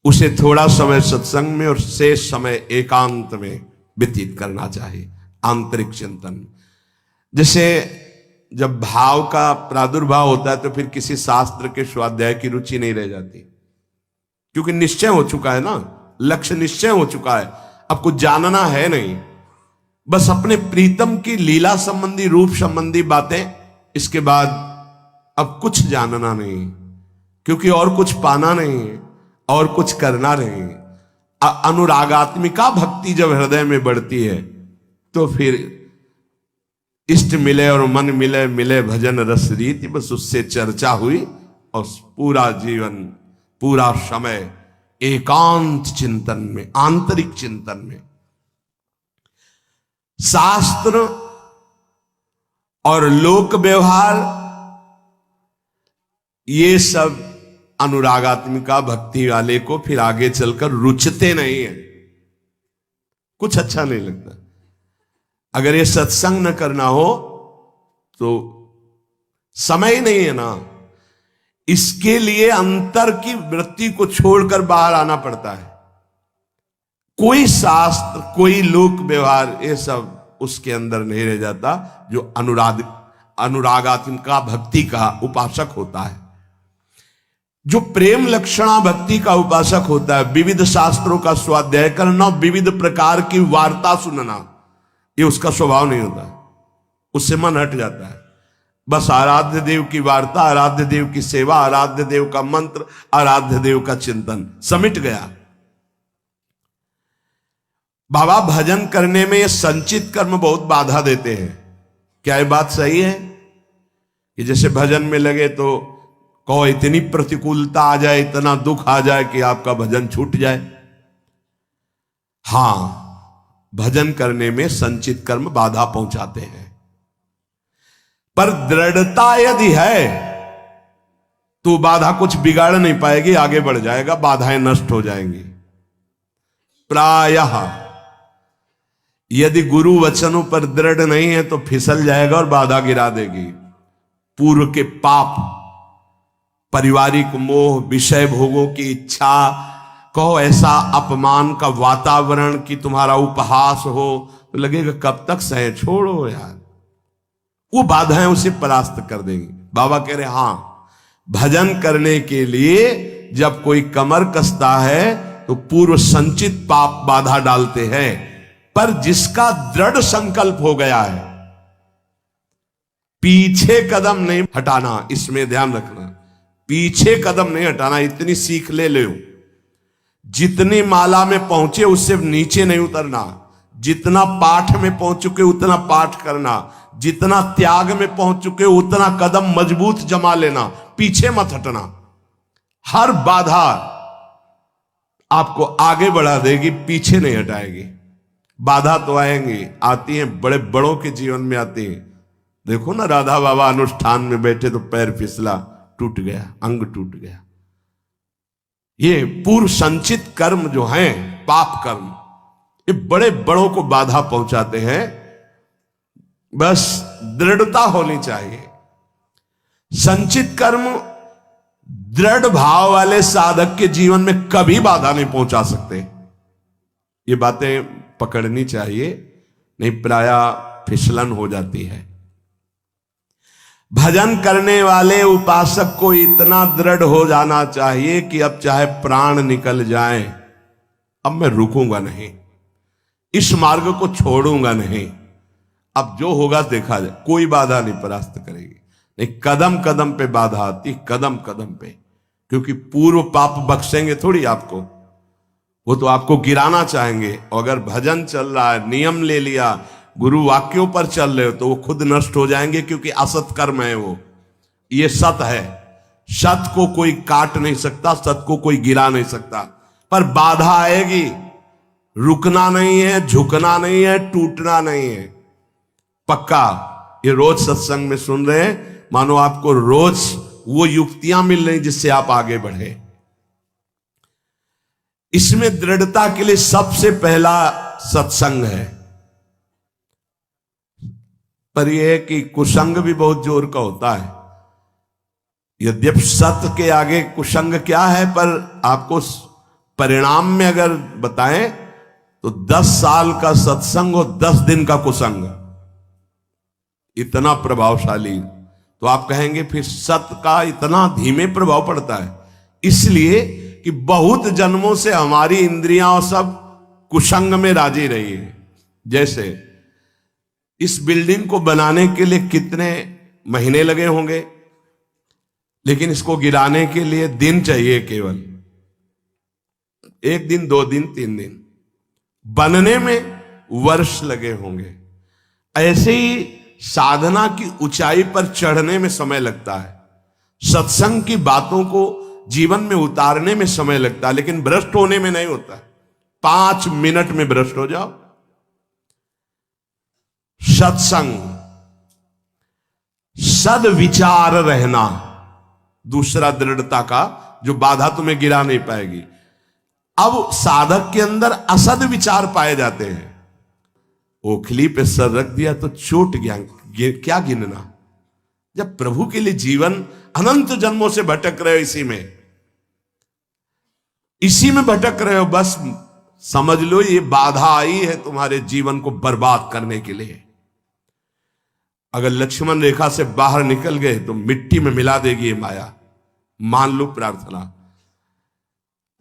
उसे थोड़ा समय सत्संग में और शेष समय एकांत में व्यतीत करना चाहिए, आंतरिक चिंतन। जैसे जब भाव का प्रादुर्भाव होता है तो फिर किसी शास्त्र के स्वाध्याय की रुचि नहीं रह जाती, क्योंकि निश्चय हो चुका है ना, लक्ष्य निश्चय हो चुका है, अब कुछ जानना है नहीं, बस अपने प्रीतम की लीला संबंधी, रूप संबंधी बातें, इसके बाद अब कुछ जानना नहीं, क्योंकि और कुछ पाना नहीं और कुछ करना नहीं। अनुरागात्मिका भक्ति जब हृदय में बढ़ती है तो फिर इष्ट मिले और मन मिले, मिले भजन रस रीति, बस उससे चर्चा हुई और पूरा जीवन, पूरा समय एकांत चिंतन में, आंतरिक चिंतन में। शास्त्र और लोक व्यवहार ये सब अनुरागात्मिका भक्ति वाले को फिर आगे चलकर रुचते नहीं है, कुछ अच्छा नहीं लगता। अगर ये सत्संग न करना हो तो समय ही नहीं है ना, इसके लिए अंतर की वृत्ति को छोड़कर बाहर आना पड़ता है। कोई शास्त्र, कोई लोक व्यवहार, ये सब उसके अंदर नहीं रह जाता जो अनुरागात्मिका भक्ति का उपासक होता है। जो प्रेम लक्षणा भक्ति का उपासक होता है, विविध शास्त्रों का स्वाध्याय करना, विविध प्रकार की वार्ता सुनना, ये उसका स्वभाव नहीं होता, उससे मन हट जाता है। बस आराध्य देव की वार्ता, आराध्य देव की सेवा, आराध्य देव का मंत्र, आराध्य देव का चिंतन, समिट गया। बाबा भजन करने में ये संचित कर्म बहुत बाधा देते हैं। क्या ये बात सही है कि जैसे भजन में लगे तो कहो इतनी प्रतिकूलता आ जाए, इतना दुख आ जाए कि आपका भजन छूट जाए? हां, भजन करने में संचित कर्म बाधा पहुंचाते हैं, पर दृढ़ता यदि है तो बाधा कुछ बिगाड़ नहीं पाएगी, आगे बढ़ जाएगा, बाधाएं नष्ट हो जाएंगी। प्रायः यदि गुरु वचनों पर दृढ़ नहीं है तो फिसल जाएगा और बाधा गिरा देगी। पूर्व के पाप, पारिवारिक मोह, विषय भोगों की इच्छा, कहो ऐसा अपमान का वातावरण कि तुम्हारा उपहास हो, तो लगेगा कब तक सहे, छोड़ो यार। वो बाधाएं उसे परास्त कर देंगी। बाबा कह रहे हां, भजन करने के लिए जब कोई कमर कसता है तो पूर्व संचित पाप बाधा डालते हैं, पर जिसका दृढ़ संकल्प हो गया है, पीछे कदम नहीं हटाना, इसमें ध्यान रखना, पीछे कदम नहीं हटाना। इतनी सीख ले लो, जितनी माला में पहुंचे उससे नीचे नहीं उतरना, जितना पाठ में पहुंच चुके उतना पाठ करना, जितना त्याग में पहुंच चुके उतना कदम मजबूत जमा लेना, पीछे मत हटना। हर बाधा आपको आगे बढ़ा देगी, पीछे नहीं हटाएगी। बाधा तो आएंगी, आती हैं, बड़े बड़ों के जीवन में आती हैं। देखो ना, राधा बाबा अनुष्ठान में बैठे तो पैर फिसला, टूट गया, अंग टूट गया। ये पूर्व संचित कर्म जो हैं, पाप कर्म, ये बड़े बड़ों को बाधा पहुंचाते हैं। बस दृढ़ता होनी चाहिए। संचित कर्म दृढ़ भाव वाले साधक के जीवन में कभी बाधा नहीं पहुंचा सकते। ये बातें पकड़नी चाहिए, नहीं प्रायः फिसलन हो जाती है। भजन करने वाले उपासक को इतना दृढ़ हो जाना चाहिए कि अब चाहे प्राण निकल जाए, अब मैं रुकूंगा नहीं, इस मार्ग को छोड़ूंगा नहीं, अब जो होगा देखा जाए, कोई बाधा नहीं परास्त करेगी। नहीं, कदम कदम पे बाधा आती, कदम कदम पे, क्योंकि पूर्व पाप बख्शेंगे थोड़ी आपको, वो तो आपको गिराना चाहेंगे। और अगर भजन चल रहा है, नियम ले लिया, गुरु वाक्यों पर चल रहे हो, तो वो खुद नष्ट हो जाएंगे, क्योंकि असत कर्म है वो। ये सत है, सत को कोई काट नहीं सकता, सत को कोई गिरा नहीं सकता, पर बाधा आएगी। रुकना नहीं है, झुकना नहीं है, टूटना नहीं है, पक्का। ये रोज सत्संग में सुन रहे हैं, मानो आपको रोज वो युक्तियां मिल रही जिससे आप आगे बढ़े। इसमें दृढ़ता के लिए सबसे पहला सत्संग है। पर यह है कि कुसंग भी बहुत जोर का होता है। यद्यपि सत्य के आगे कुसंग क्या है, पर आपको परिणाम में अगर बताएं तो 10 साल का सत्संग और 10 दिन का कुसंग, इतना प्रभावशाली। तो आप कहेंगे फिर सत्य का इतना धीमे प्रभाव पड़ता है, इसलिए कि बहुत जन्मों से हमारी इंद्रियां सब कुसंग में राजी रही है। जैसे इस बिल्डिंग को बनाने के लिए कितने महीने लगे होंगे, लेकिन इसको गिराने के लिए दिन चाहिए, केवल 1 दिन, 2 दिन, 3 दिन। बनने में वर्ष लगे होंगे। ऐसे ही साधना की ऊंचाई पर चढ़ने में समय लगता है, सत्संग की बातों को जीवन में उतारने में समय लगता है, लेकिन भ्रष्ट होने में नहीं होता। 5 मिनट में भ्रष्ट हो जाओ। सत्संग, सद्विचार रहना, दूसरा दृढ़ता का जो बाधा तुम्हें गिरा नहीं पाएगी। अब साधक के अंदर असद विचार पाए जाते हैं। ओखली पे सर रख दिया तो चोट गया, क्या गिनना। जब प्रभु के लिए जीवन अनंत जन्मों से भटक रहे हो, इसी में भटक रहे हो, बस समझ लो ये बाधा आई है तुम्हारे जीवन को बर्बाद करने के लिए। अगर लक्ष्मण रेखा से बाहर निकल गए तो मिट्टी में मिला देगी ये माया, मान लो प्रार्थना।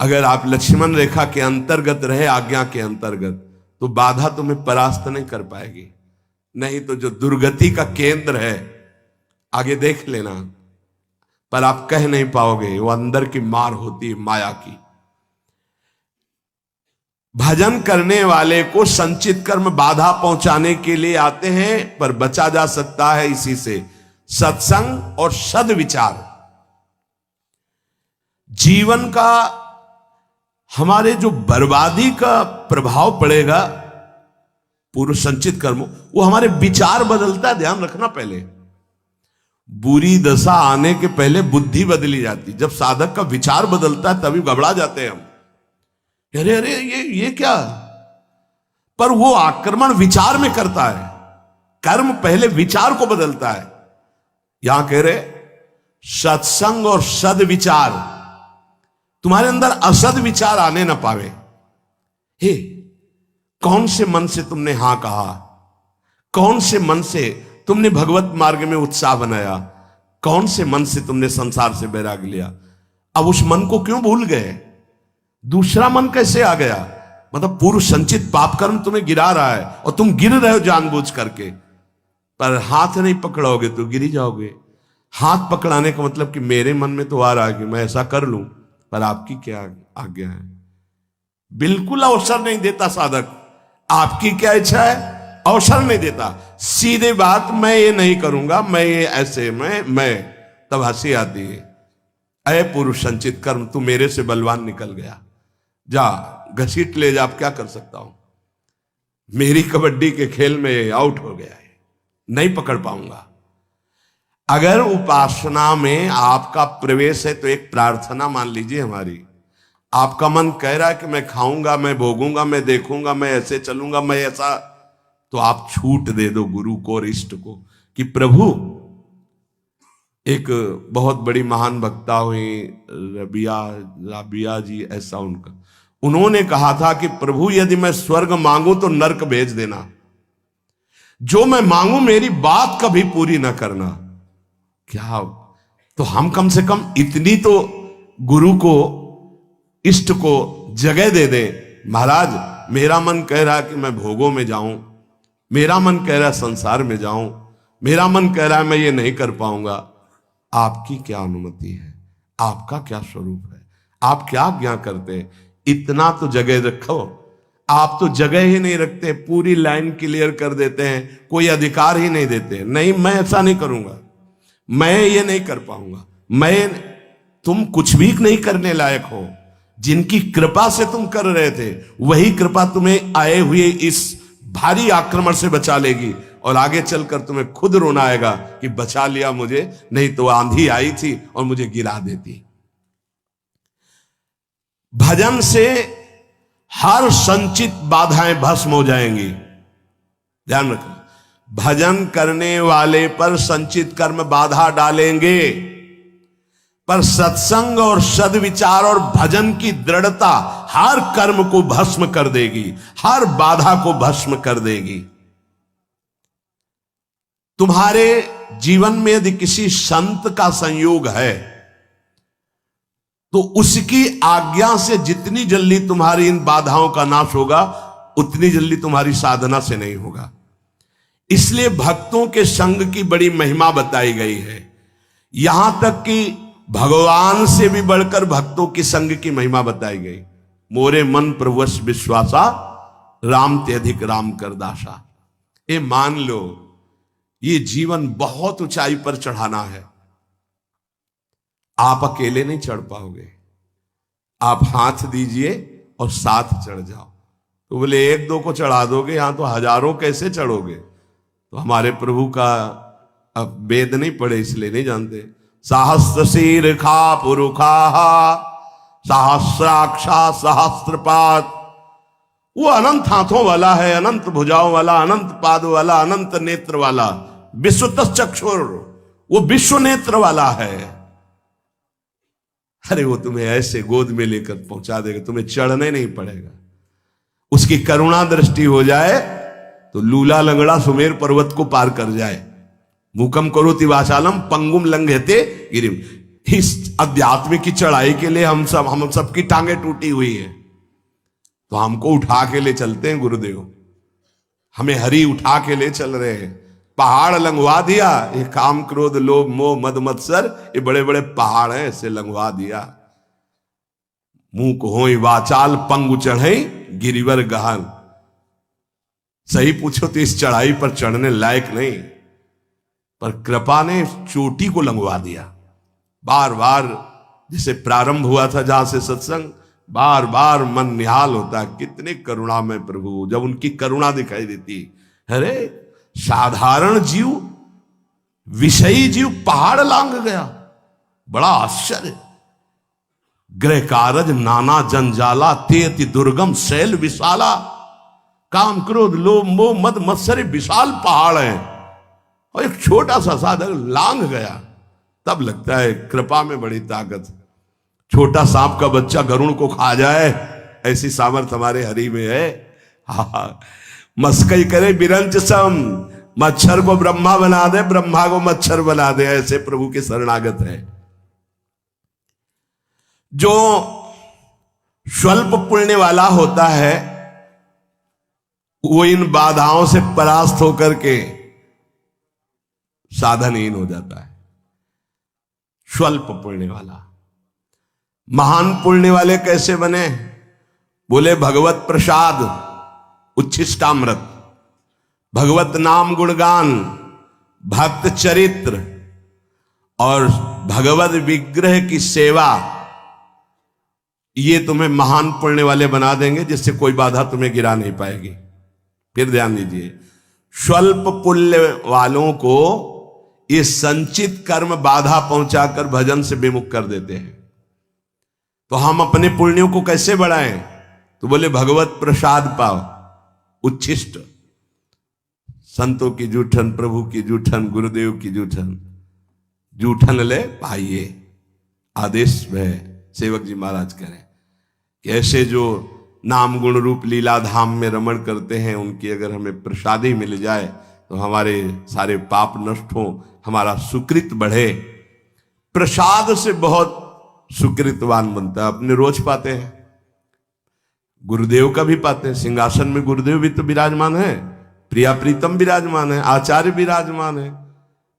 अगर आप लक्ष्मण रेखा के अंतर्गत रहे, आज्ञा के अंतर्गत, तो बाधा तुम्हें परास्त नहीं कर पाएगी। नहीं तो जो दुर्गति का केंद्र है, आगे देख लेना, पर आप कह नहीं पाओगे, वो अंदर की मार होती है माया की। भजन करने वाले को संचित कर्म बाधा पहुंचाने के लिए आते हैं, पर बचा जा सकता है इसी से, सत्संग और सद्विचार। जीवन का हमारे जो बर्बादी का प्रभाव पड़ेगा पूर्व संचित कर्म, वो हमारे विचार बदलता है। ध्यान रखना, पहले बुरी दशा आने के पहले बुद्धि बदली जाती। जब साधक का विचार बदलता है तभी घबरा जाते हैं हम, अरे अरे ये क्या। पर वो आक्रमण विचार में करता है, कर्म पहले विचार को बदलता है। यहां कह रहे सत्संग और सद्विचार, तुम्हारे अंदर असद विचार आने ना पावे। हे, कौन से मन से तुमने हां कहा, कौन से मन से तुमने भगवत मार्ग में उत्साह बनाया, कौन से मन से तुमने संसार से बैराग लिया। अब उस मन को क्यों भूल गए? दूसरा मन कैसे आ गया? मतलब पूर्व संचित पाप कर्म तुम्हें गिरा रहा है और तुम गिर रहे हो जानबूझ करके, पर हाथ नहीं पकड़ोगे तो गिरी जाओगे। हाथ पकड़ाने का मतलब कि मेरे मन में तो आ रहा है कि मैं ऐसा कर लूं, पर आपकी क्या आज्ञा है। बिल्कुल अवसर नहीं देता साधक। आपकी क्या इच्छा है, अवसर नहीं देता। सीधे बात, मैं ये नहीं करूंगा, मैं ये ऐसे मैं तब हंसी आती है। अय पुरुष संचित कर्म, तू मेरे से बलवान निकल गया, जा घसीट ले जा। अब क्या कर सकता हूं, मेरी कबड्डी के खेल में आउट हो गया है, नहीं पकड़ पाऊंगा। अगर उपासना में आपका प्रवेश है तो एक प्रार्थना मान लीजिए हमारी। आपका मन कह रहा है कि मैं खाऊंगा, मैं भोगूंगा, मैं देखूंगा, मैं ऐसे चलूंगा, मैं ऐसा, तो आप छूट दे दो गुरु को और इष्ट को कि प्रभु। एक बहुत बड़ी महान वक्ता हुई राबिया जी, ऐसा उन्होंने कहा था कि प्रभु यदि मैं स्वर्ग मांगू तो नरक भेज देना, जो मैं मांगू मेरी बात कभी पूरी ना करना। क्या, तो हम कम से कम इतनी तो गुरु को इष्ट को जगह दे दें। महाराज मेरा मन कह रहा है कि मैं भोगों में जाऊं, मेरा मन कह रहा है संसार में जाऊं, मेरा मन कह रहा है मैं ये नहीं कर पाऊंगा। आपकी क्या अनुमति है, आपका क्या स्वरूप है, आप क्या आज्ञा करते हैं, इतना तो जगह रखो। आप तो जगह ही नहीं रखते, पूरी लाइन क्लियर कर देते हैं, कोई अधिकार ही नहीं देते। नहीं, मैं ऐसा नहीं करूंगा, मैं ये नहीं कर पाऊंगा, तुम कुछ भी नहीं करने लायक हो। जिनकी कृपा से तुम कर रहे थे, वही कृपा तुम्हें आए हुए इस भारी आक्रमण से बचा लेगी, और आगे चलकर तुम्हें खुद रोना आएगा कि बचा लिया मुझे, नहीं तो आंधी आई थी और मुझे गिरा देती। भजन से हर संचित बाधाएं भस्म हो जाएंगी, ध्यान रखना। भजन करने वाले पर संचित कर्म बाधा डालेंगे, पर सत्संग और सद्विचार और भजन की दृढ़ता हर कर्म को भस्म कर देगी, हर बाधा को भस्म कर देगी। तुम्हारे जीवन में यदि किसी संत का संयोग है तो उसकी आज्ञा से जितनी जल्दी तुम्हारी इन बाधाओं का नाश होगा, उतनी जल्दी तुम्हारी साधना से नहीं होगा। इसलिए भक्तों के संग की बड़ी महिमा बताई गई है। यहां तक कि भगवान से भी बढ़कर भक्तों की संग की महिमा बताई गई। मोरे मन प्रभुवश विश्वासा, राम ते अधिक राम कर दासा। ये मान लो, ये जीवन बहुत ऊंचाई पर चढ़ाना है। आप अकेले नहीं चढ़ पाओगे, आप हाथ दीजिए और साथ चढ़ जाओ। तो बोले एक दो को चढ़ा दोगे, यहां तो हजारों कैसे चढ़ोगे? तो हमारे प्रभु का अब वेद नहीं पढ़े इसलिए नहीं जानते। सहस्त्र शीर खा पुरुखा, सहस्राक्षा सहस्त्रपाद। वो अनंत हाथों वाला है, अनंत भुजाओं वाला, अनंत पाद वाला, अनंत नेत्र वाला, विश्वतः चक्षुर, वो विश्व नेत्र वाला है। अरे वो तुम्हें ऐसे गोद में लेकर पहुंचा देगा, तुम्हें चढ़ने नहीं पड़ेगा। उसकी करुणा दृष्टि हो जाए तो लूला लंगड़ा सुमेर पर्वत को पार कर जाए। मुकम करोति वाचालम पंगुम लंघयते गिरिम। इस अध्यात्म की चढ़ाई के लिए हम सबकी टांगे टूटी हुई है, तो हमको उठा के ले चलते हैं गुरुदेव। हमें हरि उठा के ले चल रहे हैं। पहाड़ लंघवा दिया, ये काम क्रोध लोभ मोह मद मत्सर, ये बड़े बड़े पहाड़ हैं, ऐसे लंघवा दिया। मुंह को होई वाचाल पंगु चढ़े गिरिवर गहन। सही पूछो तो इस चढ़ाई पर चढ़ने लायक नहीं, पर कृपा ने चोटी को लंघवा दिया। बार बार जैसे प्रारंभ हुआ था जहां से सत्संग, बार बार मन निहाल होता है, कितने करुणा में प्रभु, जब उनकी करुणा दिखाई देती। अरे साधारण जीव, विषयी जीव पहाड़ लांग गया, बड़ा आश्चर्य। ग्रह कारज नाना जंजाला, ते अति दुर्गम शैल विशाला। काम क्रोध लोभ मोह मद मत्सर विशाल पहाड़ है, और एक छोटा सा साधक लांग गया। तब लगता है कृपा में बड़ी ताकत। छोटा सांप का बच्चा गरुड़ को खा जाए, ऐसी सामर्थ हमारे हरि में है। हाँ, मस्कई करे बिरंच सम, मच्छर को ब्रह्मा बना दे, ब्रह्मा को मच्छर बना दे, ऐसे प्रभु के शरणागत है। जो स्वल्प पुण्य वाला होता है वो इन बाधाओं से परास्त होकर के साधनहीन हो जाता है। स्वल्प पुण्य वाला। महान पुण्य वाले कैसे बने? बोले भगवत प्रसाद, उच्छिष्टामृत, भगवत नाम गुणगान, भक्त चरित्र और भगवत विग्रह की सेवा, ये तुम्हें महान पुण्य वाले बना देंगे, जिससे कोई बाधा तुम्हें गिरा नहीं पाएगी। फिर ध्यान दीजिए, स्वल्प पुण्य वालों को ये संचित कर्म बाधा पहुंचाकर भजन से विमुख कर देते हैं। तो हम अपने पुण्यों को कैसे बढ़ाएं? तो बोले भगवत प्रसाद पाओ, उच्छिष्ट, संतों की जूठन, प्रभु की जूठन, गुरुदेव की जूठन, जूठन ले पाइए। आदेश में सेवक जी महाराज करें कि ऐसे जो नाम गुण रूप लीला धाम में रमण करते हैं, उनकी अगर हमें प्रसादी मिल जाए तो हमारे सारे पाप नष्ट हो, हमारा सुकृत बढ़े। प्रसाद से बहुत सुकृतवान बनता है। अपने रोज पाते हैं, गुरुदेव का भी पाते हैं, सिंहासन में गुरुदेव भी तो विराजमान है, प्रिया प्रीतम विराजमान है, आचार्य विराजमान है।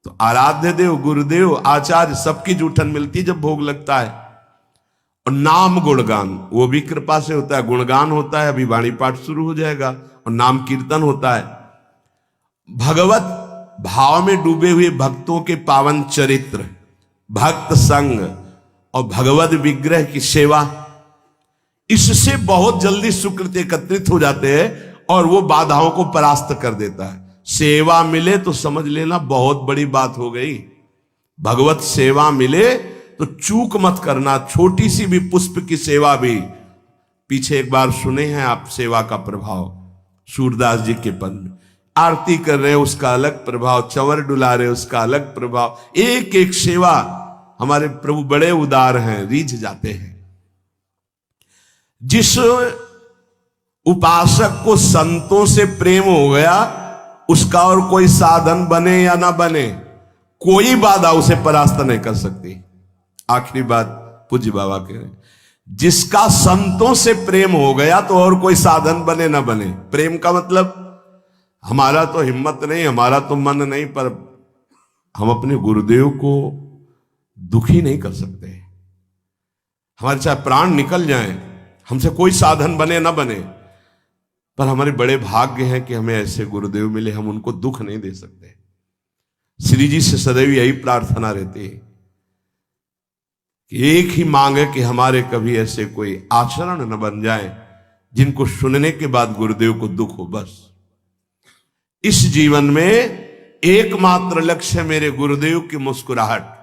तो आराध्य देव, गुरुदेव, आचार्य, सबकी जूठन मिलती जब भोग लगता है। और नाम गुणगान वो भी कृपा से होता है, गुणगान होता है, अभी वाणी पाठ शुरू हो जाएगा, और नाम कीर्तन होता है। भगवत भाव में डूबे हुए भक्तों के पावन चरित्र, भक्त संग और भगवत विग्रह की सेवा, इससे बहुत जल्दी सुकृत एकत्रित हो जाते हैं और वो बाधाओं को परास्त कर देता है। सेवा मिले तो समझ लेना बहुत बड़ी बात हो गई। भगवत सेवा मिले तो चूक मत करना, छोटी सी भी पुष्प की सेवा भी। पीछे एक बार सुने हैं आप सेवा का प्रभाव, सूरदास जी के पद में आरती कर रहे उसका अलग प्रभाव, चंवर डुला रहे उसका अलग प्रभाव। एक एक सेवा, हमारे प्रभु बड़े उदार हैं, रीझ जाते हैं। जिस उपासक को संतों से प्रेम हो गया, उसका और कोई साधन बने या ना बने, कोई बाधा उसे परास्त नहीं कर सकती। आखिरी बात पूज्य बाबा कह रहे हैं, जिसका संतों से प्रेम हो गया तो और कोई साधन बने ना बने। प्रेम का मतलब हमारा तो हिम्मत नहीं, हमारा तो मन नहीं, पर हम अपने गुरुदेव को दुखी नहीं कर सकते। हमारे चाहे प्राण निकल जाएं, हमसे कोई साधन बने ना बने, पर हमारे बड़े भाग्य हैं कि हमें ऐसे गुरुदेव मिले, हम उनको दुख नहीं दे सकते। श्री जी से सदैव यही प्रार्थना रहती है कि एक ही मांग है कि हमारे कभी ऐसे कोई आचरण न बन जाए जिनको सुनने के बाद गुरुदेव को दुख हो। बस इस जीवन में एकमात्र लक्ष्य है मेरे गुरुदेव की मुस्कुराहट।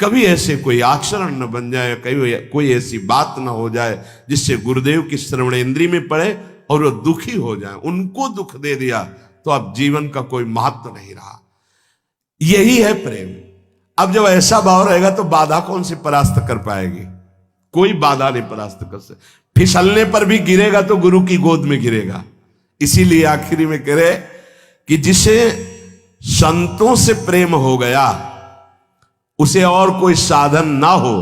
कभी ऐसे कोई आचरण न बन जाए, कभी कोई ऐसी बात न हो जाए जिससे गुरुदेव की श्रवण इंद्री में पड़े और वो दुखी हो जाए। उनको दुख दे दिया तो अब जीवन का कोई महत्व नहीं रहा। यही है प्रेम। अब जब ऐसा भाव रहेगा तो बाधा कौन सी परास्त कर पाएगी? कोई बाधा नहीं परास्त कर सकती। फिसलने पर भी गिरेगा तो गुरु की गोद में गिरेगा। इसीलिए आखिरी में कह रहे कि जिसे संतों से प्रेम हो गया, उसे और कोई साधन ना हो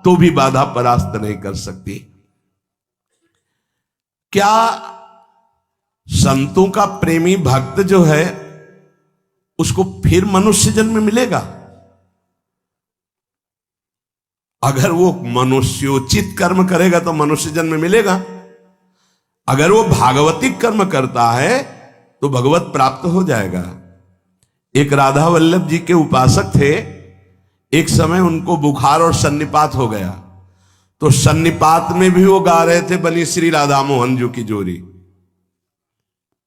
तो भी बाधा परास्त नहीं कर सकती। क्या संतों का प्रेमी भक्त जो है उसको फिर मनुष्य जन्म मिलेगा? अगर वो मनुष्योचित कर्म करेगा तो मनुष्य जन्म मिलेगा। अगर वो भागवतिक कर्म करता है तो भगवत प्राप्त हो जाएगा। एक राधा वल्लभ जी के उपासक थे। एक समय उनको बुखार और सन्निपात हो गया, तो सन्निपात में भी वो गा रहे थे बनी श्री राधा मोहन जी की जोरी।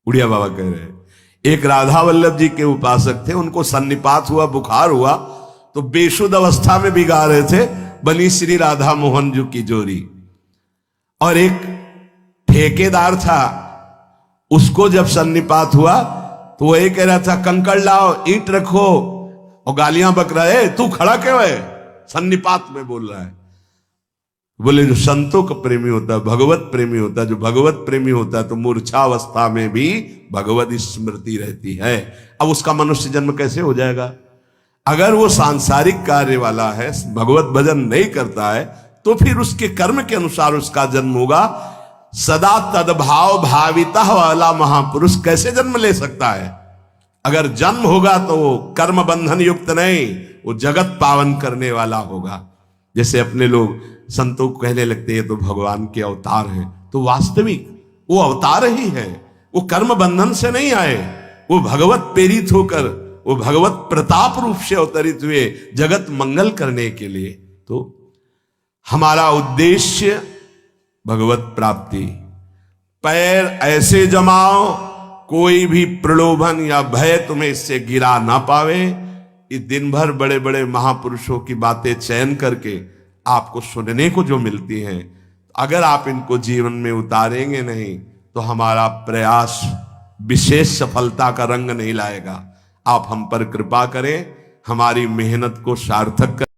उड़िया बाबा कह रहे हैं, एक राधा वल्लभ जी के उपासक थे, उनको सन्निपात हुआ, बुखार हुआ, तो बेशुद्ध अवस्था में भी गा रहे थे बनी श्री राधा मोहन जी की जोरी। और एक ठेकेदार था, उसको जब सन्निपात हुआ तो वो ये कह रहा था कंकड़ लाओ, ईंट रखो, और गालियां बक रहा है, तू खड़ा क्यों है? सन्निपात में बोल रहा है। बोले जो संतों का प्रेमी होता है, भगवत प्रेमी होता है, जो भगवत प्रेमी होता है तो मूर्छावस्था में भी भगवत स्मृति रहती है। अब उसका मनुष्य जन्म कैसे हो जाएगा? अगर वो सांसारिक कार्य वाला है, भगवत भजन नहीं करता है, तो फिर उसके कर्म के अनुसार उसका जन्म होगा। सदा तद्भाव भाविता वाला महापुरुष कैसे जन्म ले सकता है? अगर जन्म होगा तो वो कर्म बंधन युक्त नहीं, वो जगत पावन करने वाला होगा। जैसे अपने लोग संतों को कहने लगते हैं तो भगवान के अवतार हैं, तो वास्तविक वो अवतार ही है, वो कर्म बंधन से नहीं आए, वो भगवत प्रेरित होकर, वो भगवत प्रताप रूप से अवतरित हुए जगत मंगल करने के लिए। तो हमारा उद्देश्य भगवत प्राप्ति। पैर ऐसे जमाओ कोई भी प्रलोभन या भय तुम्हें इससे गिरा ना पावे। इस दिन भर बड़े बड़े महापुरुषों की बातें चयन करके आपको सुनने को जो मिलती हैं, अगर आप इनको जीवन में उतारेंगे नहीं तो हमारा प्रयास विशेष सफलता का रंग नहीं लाएगा। आप हम पर कृपा करें, हमारी मेहनत को सार्थक करें।